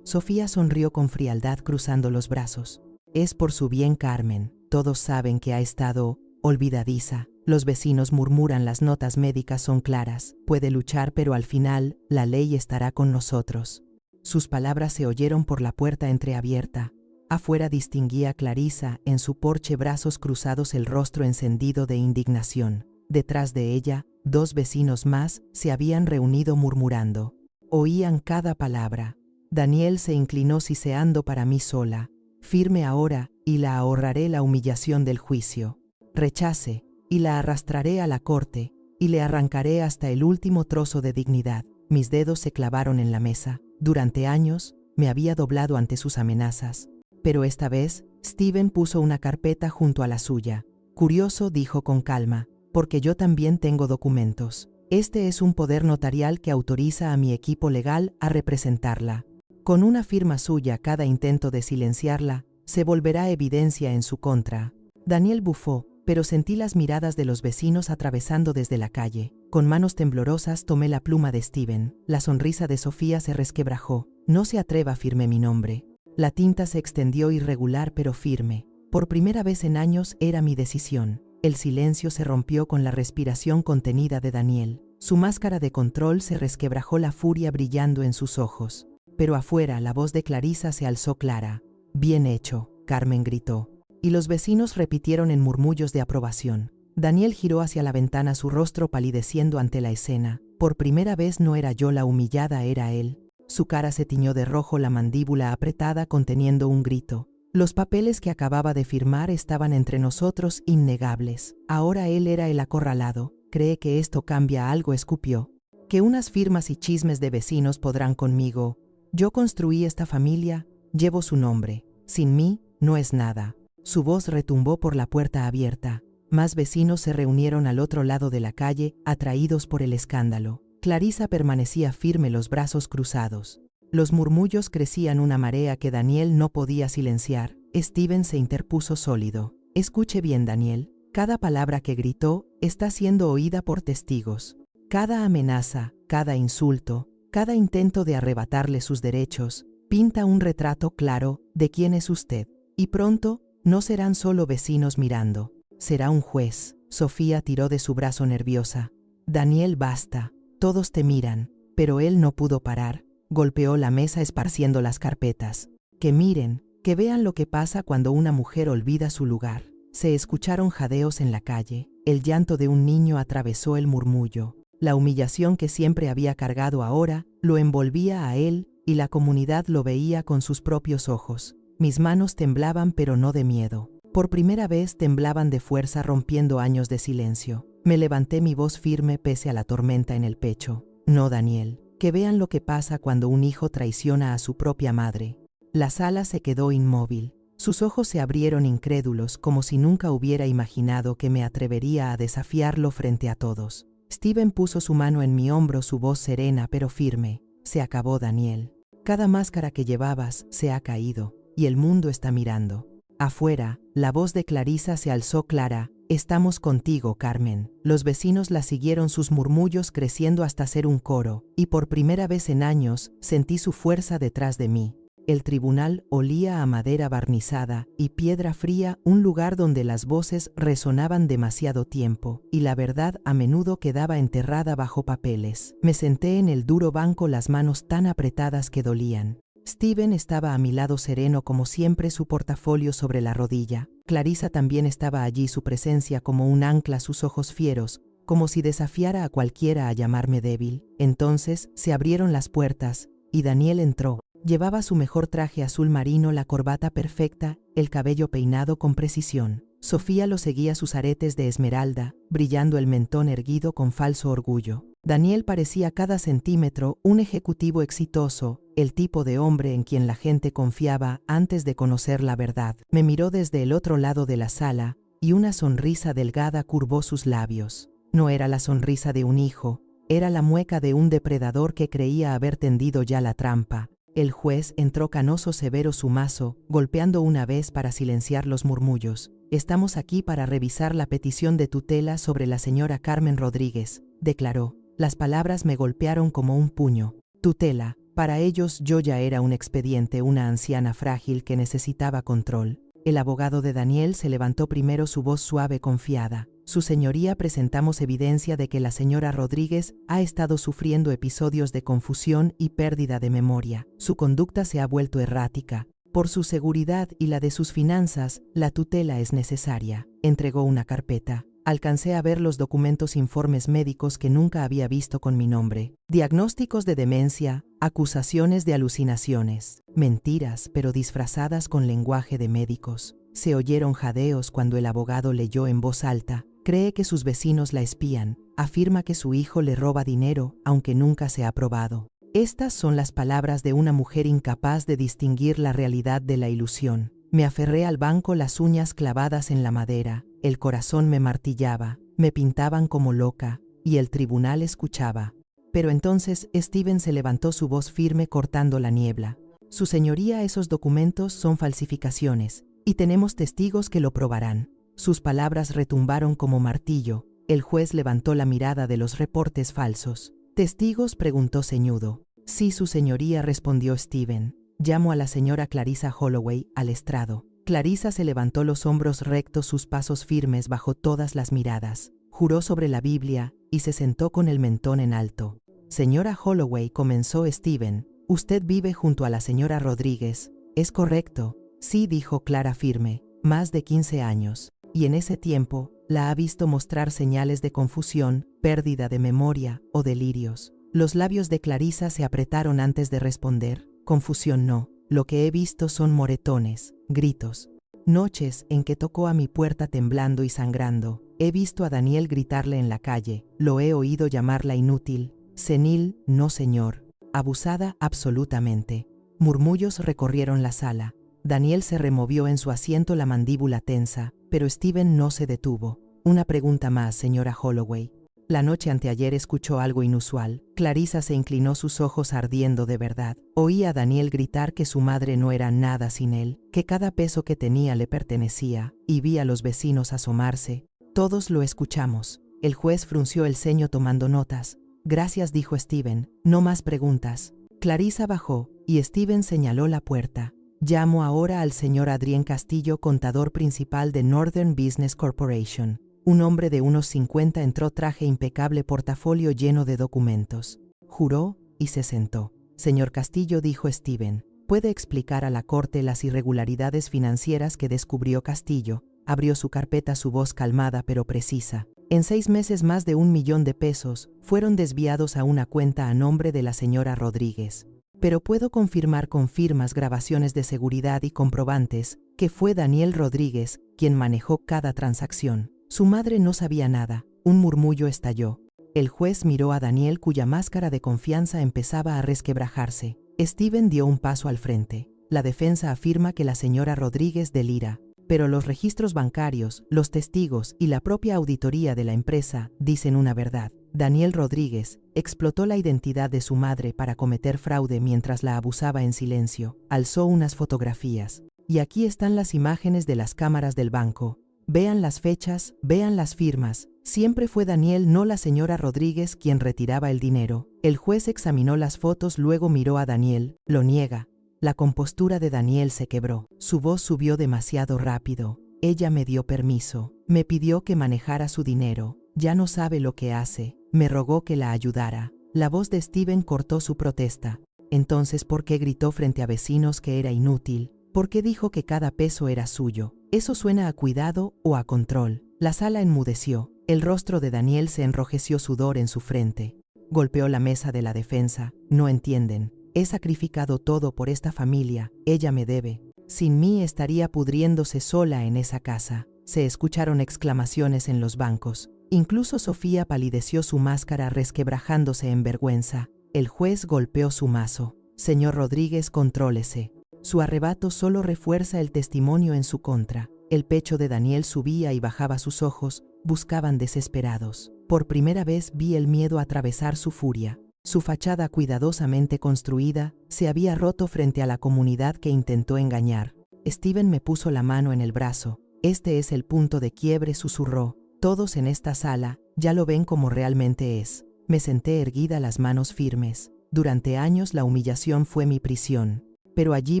Sofía sonrió con frialdad, cruzando los brazos. Es por su bien, Carmen. Todos saben que ha estado olvidadiza. Los vecinos murmuran, las notas médicas son claras. Puede luchar, pero al final, la ley estará con nosotros. Sus palabras se oyeron por la puerta entreabierta. Afuera distinguía a Clarisa, en su porche, brazos cruzados, el rostro encendido de indignación. Detrás de ella, 2 vecinos más se habían reunido murmurando. Oían cada palabra. Daniel se inclinó siseando para mí sola. Firme ahora, y la ahorraré la humillación del juicio. Rechace, y la arrastraré a la corte, y le arrancaré hasta el último trozo de dignidad. Mis dedos se clavaron en la mesa. Durante años, me había doblado ante sus amenazas. Pero esta vez, Steven puso una carpeta junto a la suya. Curioso, dijo con calma, porque yo también tengo documentos. Este es un poder notarial que autoriza a mi equipo legal a representarla. Con una firma suya, cada intento de silenciarla se volverá evidencia en su contra. Daniel bufó, pero sentí las miradas de los vecinos atravesando desde la calle. Con manos temblorosas tomé la pluma de Steven. La sonrisa de Sofía se resquebrajó. No se atreva, firmé mi nombre. La tinta se extendió, irregular pero firme. Por primera vez en años era mi decisión. El silencio se rompió con la respiración contenida de Daniel. Su máscara de control se resquebrajó, la furia brillando en sus ojos. Pero afuera la voz de Clarisa se alzó clara. Bien hecho, Carmen, gritó. Y los vecinos repitieron en murmullos de aprobación. Daniel giró hacia la ventana, su rostro palideciendo ante la escena. Por primera vez no era yo la humillada, era él. Su cara se tiñó de rojo, la mandíbula apretada conteniendo un grito. Los papeles que acababa de firmar estaban entre nosotros, innegables. Ahora él era el acorralado. ¿Cree que esto cambia algo?, escupió. Que unas firmas y chismes de vecinos podrán conmigo. Yo construí esta familia, llevo su nombre. Sin mí, no es nada. Su voz retumbó por la puerta abierta. Más vecinos se reunieron al otro lado de la calle, atraídos por el escándalo. Clarisa permanecía firme, los brazos cruzados. Los murmullos crecían, una marea que Daniel no podía silenciar. Steven se interpuso sólido. Escuche bien, Daniel. Cada palabra que gritó está siendo oída por testigos. Cada amenaza, cada insulto, cada intento de arrebatarle sus derechos, pinta un retrato claro de quién es usted. Y pronto, no serán solo vecinos mirando, será un juez. Sofía tiró de su brazo nerviosa. Daniel, basta. Todos te miran. Pero él no pudo parar. Golpeó la mesa esparciendo las carpetas. Que miren, que vean lo que pasa cuando una mujer olvida su lugar. Se escucharon jadeos en la calle. El llanto de un niño atravesó el murmullo. La humillación que siempre había cargado ahora lo envolvía a él, y la comunidad lo veía con sus propios ojos. Mis manos temblaban, pero no de miedo. Por primera vez temblaban de fuerza rompiendo años de silencio. Me levanté mi voz firme pese a la tormenta en el pecho. No, Daniel. Que vean lo que pasa cuando un hijo traiciona a su propia madre. La sala se quedó inmóvil. Sus ojos se abrieron incrédulos como si nunca hubiera imaginado que me atrevería a desafiarlo frente a todos. Steven puso su mano en mi hombro, su voz serena pero firme. Se acabó, Daniel. Cada máscara que llevabas se ha caído, y el mundo está mirando. Afuera, la voz de Clarisa se alzó clara. Estamos contigo, Carmen. Los vecinos la siguieron, sus murmullos creciendo hasta ser un coro, y por primera vez en años sentí su fuerza detrás de mí. El tribunal olía a madera barnizada y piedra fría, un lugar donde las voces resonaban demasiado tiempo, y la verdad a menudo quedaba enterrada bajo papeles. Me senté en el duro banco, las manos tan apretadas que dolían. Steven estaba a mi lado sereno como siempre, su portafolio sobre la rodilla. Clarisa también estaba allí, su presencia como un ancla, sus ojos fieros, como si desafiara a cualquiera a llamarme débil. Entonces se abrieron las puertas, y Daniel entró. Llevaba su mejor traje azul marino, la corbata perfecta, el cabello peinado con precisión. Sofía lo seguía, sus aretes de esmeralda, brillando, el mentón erguido con falso orgullo. Daniel parecía cada centímetro un ejecutivo exitoso, el tipo de hombre en quien la gente confiaba antes de conocer la verdad. Me miró desde el otro lado de la sala, y una sonrisa delgada curvó sus labios. No era la sonrisa de un hijo, era la mueca de un depredador que creía haber tendido ya la trampa. El juez entró canoso, severo, su mazo, golpeando una vez para silenciar los murmullos. Estamos aquí para revisar la petición de tutela sobre la señora Carmen Rodríguez, declaró. Las palabras me golpearon como un puño. Tutela. Para ellos yo ya era un expediente, una anciana frágil que necesitaba control. El abogado de Daniel se levantó primero, su voz suave, confiada. Su señoría, presentamos evidencia de que la señora Rodríguez ha estado sufriendo episodios de confusión y pérdida de memoria. Su conducta se ha vuelto errática. Por su seguridad y la de sus finanzas, la tutela es necesaria. Entregó una carpeta. Alcancé a ver los documentos, informes médicos que nunca había visto con mi nombre. Diagnósticos de demencia, acusaciones de alucinaciones. Mentiras, pero disfrazadas con lenguaje de médicos. Se oyeron jadeos cuando el abogado leyó en voz alta. Cree que sus vecinos la espían. Afirma que su hijo le roba dinero, aunque nunca se ha probado. Estas son las palabras de una mujer incapaz de distinguir la realidad de la ilusión. Me aferré al banco, las uñas clavadas en la madera. El corazón me martillaba, me pintaban como loca, y el tribunal escuchaba. Pero entonces Steven se levantó, su voz firme cortando la niebla. Su señoría, esos documentos son falsificaciones, y tenemos testigos que lo probarán. Sus palabras retumbaron como martillo. El juez levantó la mirada de los reportes falsos. ¿Testigos?, preguntó ceñudo. Sí, su señoría, respondió Steven. Llamo a la señora Clarisa Holloway al estrado. Clarisa se levantó, los hombros rectos, sus pasos firmes bajo todas las miradas. Juró sobre la Biblia y se sentó con el mentón en alto. Señora Holloway, comenzó Steven, usted vive junto a la señora Rodríguez, ¿es correcto? Sí, dijo Clara firme, más de 15 años, y en ese tiempo la ha visto mostrar señales de confusión, pérdida de memoria o delirios. Los labios de Clarisa se apretaron antes de responder. Confusión no. Lo que he visto son moretones, gritos. Noches en que tocó a mi puerta temblando y sangrando. He visto a Daniel gritarle en la calle. Lo he oído llamarla inútil. Senil, no señor. Abusada, absolutamente. Murmullos recorrieron la sala. Daniel se removió en su asiento, la mandíbula tensa, pero Steven no se detuvo. Una pregunta más, señora Holloway. La noche anteayer escuchó algo inusual. Clarisa se inclinó, sus ojos ardiendo de verdad. Oí a Daniel gritar que su madre no era nada sin él, que cada peso que tenía le pertenecía, y vi a los vecinos asomarse. Todos lo escuchamos. El juez frunció el ceño tomando notas. Gracias, dijo Steven. No más preguntas. Clarisa bajó, y Steven señaló la puerta. Llamo ahora al señor Adrián Castillo, contador principal de Northern Business Corporation. Un hombre de unos 50 entró, traje impecable, portafolio lleno de documentos. Juró y se sentó. Señor Castillo, dijo Steven, ¿puede explicar a la corte las irregularidades financieras que descubrió? Castillo abrió su carpeta, su voz calmada pero precisa. En 6 meses más de 1 millón de pesos fueron desviados a una cuenta a nombre de la señora Rodríguez. Pero puedo confirmar con firmas, grabaciones de seguridad y comprobantes que fue Daniel Rodríguez quien manejó cada transacción. Su madre no sabía nada. Un murmullo estalló. El juez miró a Daniel, cuya máscara de confianza empezaba a resquebrajarse. Steven dio un paso al frente. La defensa afirma que la señora Rodríguez delira, pero los registros bancarios, los testigos y la propia auditoría de la empresa dicen una verdad. Daniel Rodríguez explotó la identidad de su madre para cometer fraude mientras la abusaba en silencio. Alzó unas fotografías. Y aquí están las imágenes de las cámaras del banco. Vean las fechas, vean las firmas. Siempre fue Daniel, no la señora Rodríguez, quien retiraba el dinero. El juez examinó las fotos, luego miró a Daniel. Lo niega. La compostura de Daniel se quebró. Su voz subió demasiado rápido. Ella me dio permiso. Me pidió que manejara su dinero. Ya no sabe lo que hace. Me rogó que la ayudara. La voz de Steven cortó su protesta. Entonces, ¿por qué gritó frente a vecinos que era inútil? ¿Por qué dijo que cada peso era suyo? Eso suena a cuidado o a control. La sala enmudeció. El rostro de Daniel se enrojeció, sudor en su frente. Golpeó la mesa de la defensa. No entienden. He sacrificado todo por esta familia. Ella me debe. Sin mí estaría pudriéndose sola en esa casa. Se escucharon exclamaciones en los bancos. Incluso Sofía palideció, su máscara resquebrajándose en vergüenza. El juez golpeó su mazo. Señor Rodríguez, contrólese. Su arrebato solo refuerza el testimonio en su contra. El pecho de Daniel subía y bajaba, sus ojos buscaban desesperados. Por primera vez vi el miedo atravesar su furia. Su fachada cuidadosamente construida se había roto frente a la comunidad que intentó engañar. Steven me puso la mano en el brazo. Este es el punto de quiebre, susurró. Todos en esta sala ya lo ven como realmente es. Me senté erguida, las manos firmes. Durante años la humillación fue mi prisión. Pero allí,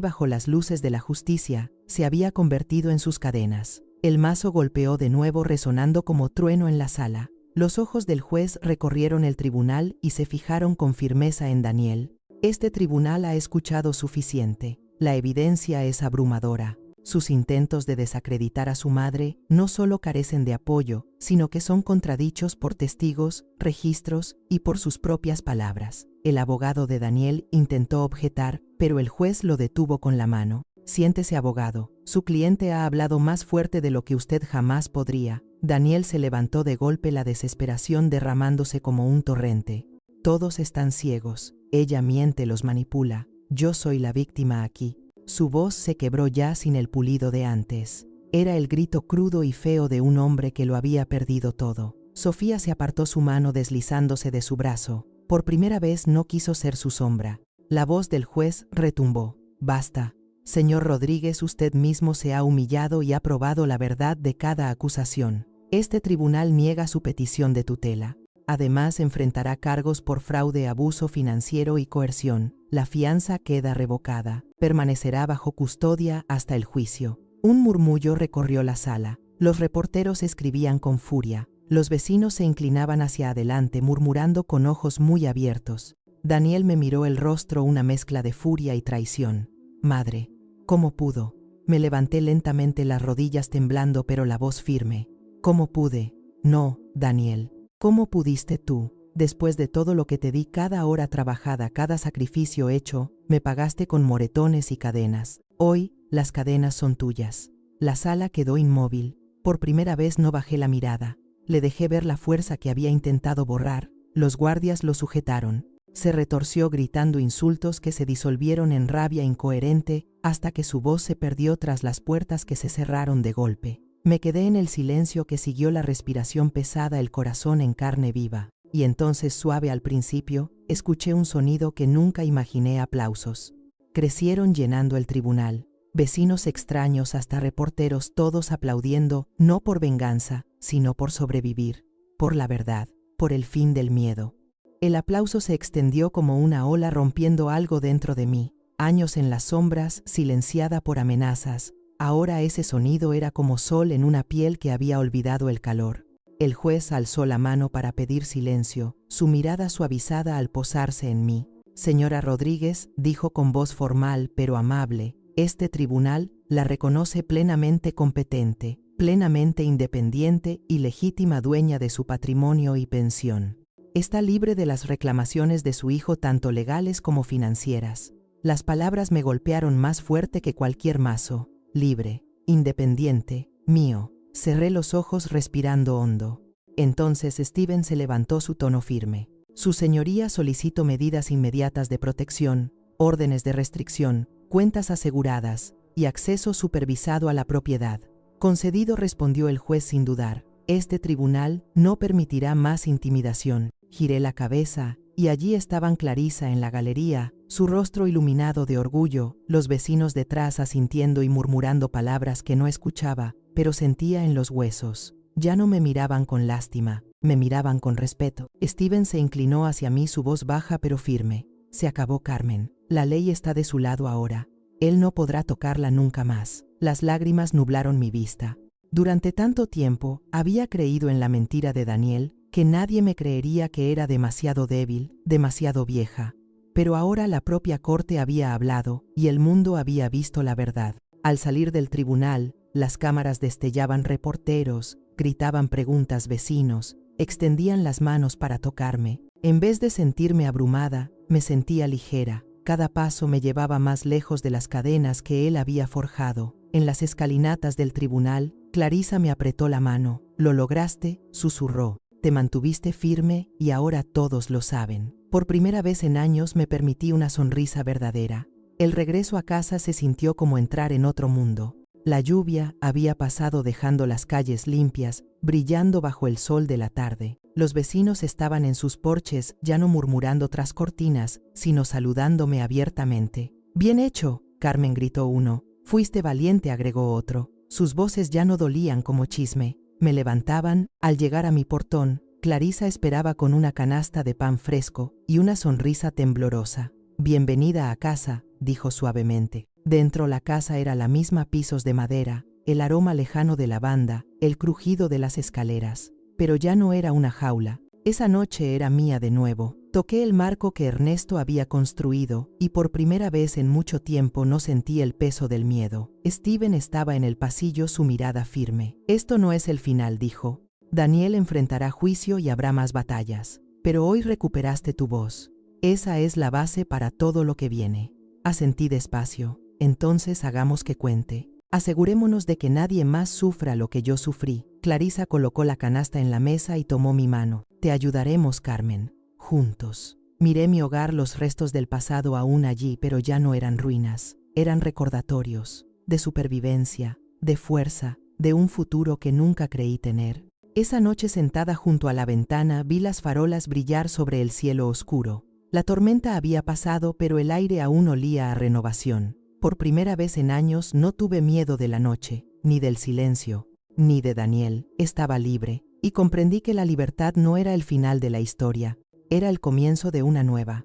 bajo las luces de la justicia, se había convertido en sus cadenas. El mazo golpeó de nuevo, resonando como trueno en la sala. Los ojos del juez recorrieron el tribunal y se fijaron con firmeza en Daniel. Este tribunal ha escuchado suficiente. La evidencia es abrumadora. Sus intentos de desacreditar a su madre no solo carecen de apoyo, sino que son contradichos por testigos, registros y por sus propias palabras. El abogado de Daniel intentó objetar, pero el juez lo detuvo con la mano. Siéntese, abogado. Su cliente ha hablado más fuerte de lo que usted jamás podría. Daniel se levantó de golpe, la desesperación derramándose como un torrente. Todos están ciegos. Ella miente, los manipula. Yo soy la víctima aquí. Su voz se quebró ya sin el pulido de antes. Era el grito crudo y feo de un hombre que lo había perdido todo. Sofía se apartó, su mano deslizándose de su brazo. Por primera vez no quiso ser su sombra. La voz del juez retumbó. Basta. Señor Rodríguez, usted mismo se ha humillado y ha probado la verdad de cada acusación. Este tribunal niega su petición de tutela. Además, enfrentará cargos por fraude, abuso financiero y coerción. La fianza queda revocada. Permanecerá bajo custodia hasta el juicio. Un murmullo recorrió la sala. Los reporteros escribían con furia. Los vecinos se inclinaban hacia adelante, murmurando con ojos muy abiertos. Daniel me miró, el rostro una mezcla de furia y traición. Madre, ¿cómo pudo? Me levanté lentamente, las rodillas temblando, pero la voz firme. ¿Cómo pude? No, Daniel. ¿Cómo pudiste tú? Después de todo lo que te di, cada hora trabajada, cada sacrificio hecho, me pagaste con moretones y cadenas. Hoy, las cadenas son tuyas. La sala quedó inmóvil. Por primera vez no bajé la mirada. Le dejé ver la fuerza que había intentado borrar. Los guardias lo sujetaron. Se retorció gritando insultos que se disolvieron en rabia incoherente hasta que su voz se perdió tras las puertas que se cerraron de golpe. Me quedé en el silencio que siguió, la respiración pesada, el corazón en carne viva. Y entonces, suave al principio, escuché un sonido que nunca imaginé: aplausos. Crecieron llenando el tribunal. Vecinos extraños, hasta reporteros, todos aplaudiendo, no por venganza, sino por sobrevivir, por la verdad, por el fin del miedo. El aplauso se extendió como una ola, rompiendo algo dentro de mí. Años en las sombras, silenciada por amenazas. Ahora ese sonido era como sol en una piel que había olvidado el calor. El juez alzó la mano para pedir silencio, su mirada suavizada al posarse en mí. Señora Rodríguez, dijo con voz formal pero amable, este tribunal la reconoce plenamente competente, plenamente independiente y legítima dueña de su patrimonio y pensión. Está libre de las reclamaciones de su hijo, tanto legales como financieras. Las palabras me golpearon más fuerte que cualquier mazo. Libre, independiente, mío. Cerré los ojos respirando hondo. Entonces Steven se levantó su tono firme. Su señoría, solicito medidas inmediatas de protección, órdenes de restricción, cuentas aseguradas y acceso supervisado a la propiedad. Concedido, respondió el juez sin dudar. Este tribunal no permitirá más intimidación. Giré la cabeza y allí estaban Clarisa en la galería, su rostro iluminado de orgullo, los vecinos detrás asintiendo y murmurando palabras que no escuchaba, pero sentía en los huesos. Ya no me miraban con lástima, me miraban con respeto. Steven se inclinó hacia mí, su voz baja pero firme. Se acabó, Carmen. La ley está de su lado ahora. Él no podrá tocarla nunca más. Las lágrimas nublaron mi vista. Durante tanto tiempo había creído en la mentira de Daniel, que nadie me creería, que era demasiado débil, demasiado vieja. Pero ahora la propia corte había hablado y el mundo había visto la verdad. Al salir del tribunal, las cámaras destellaban reporteros, gritaban preguntas vecinos, extendían las manos para tocarme. En vez de sentirme abrumada, me sentía ligera. Cada paso me llevaba más lejos de las cadenas que él había forjado. En las escalinatas del tribunal, Clarisa me apretó la mano. «Lo lograste», susurró. «Te mantuviste firme y ahora todos lo saben». Por primera vez en años me permití una sonrisa verdadera. El regreso a casa se sintió como entrar en otro mundo. La lluvia había pasado, dejando las calles limpias, brillando bajo el sol de la tarde. Los vecinos estaban en sus porches, ya no murmurando tras cortinas, sino saludándome abiertamente. «Bien hecho», Carmen, gritó uno. «Fuiste valiente», agregó otro. Sus voces ya no dolían como chisme. Me levantaban. Al llegar a mi portón, Clarisa esperaba con una canasta de pan fresco y una sonrisa temblorosa. «Bienvenida a casa», dijo suavemente. Dentro la casa era la misma, pisos de madera, el aroma lejano de lavanda, el crujido de las escaleras. Pero ya no era una jaula. Esa noche era mía de nuevo. Toqué el marco que Ernesto había construido y por primera vez en mucho tiempo no sentí el peso del miedo. Steven estaba en el pasillo, su mirada firme. «Esto no es el final», dijo. «Daniel enfrentará juicio y habrá más batallas. Pero hoy recuperaste tu voz. Esa es la base para todo lo que viene». Asentí despacio. «Entonces hagamos que cuente. Asegurémonos de que nadie más sufra lo que yo sufrí». Clarisa colocó la canasta en la mesa y tomó mi mano. «Te ayudaremos, Carmen. Juntos». Miré mi hogar, los restos del pasado aún allí, pero ya no eran ruinas. Eran recordatorios de supervivencia, de fuerza, de un futuro que nunca creí tener. Esa noche, sentada junto a la ventana, vi las farolas brillar sobre el cielo oscuro. La tormenta había pasado, pero el aire aún olía a renovación. Por primera vez en años no tuve miedo de la noche, ni del silencio, ni de Daniel. Estaba libre, y comprendí que la libertad no era el final de la historia, era el comienzo de una nueva.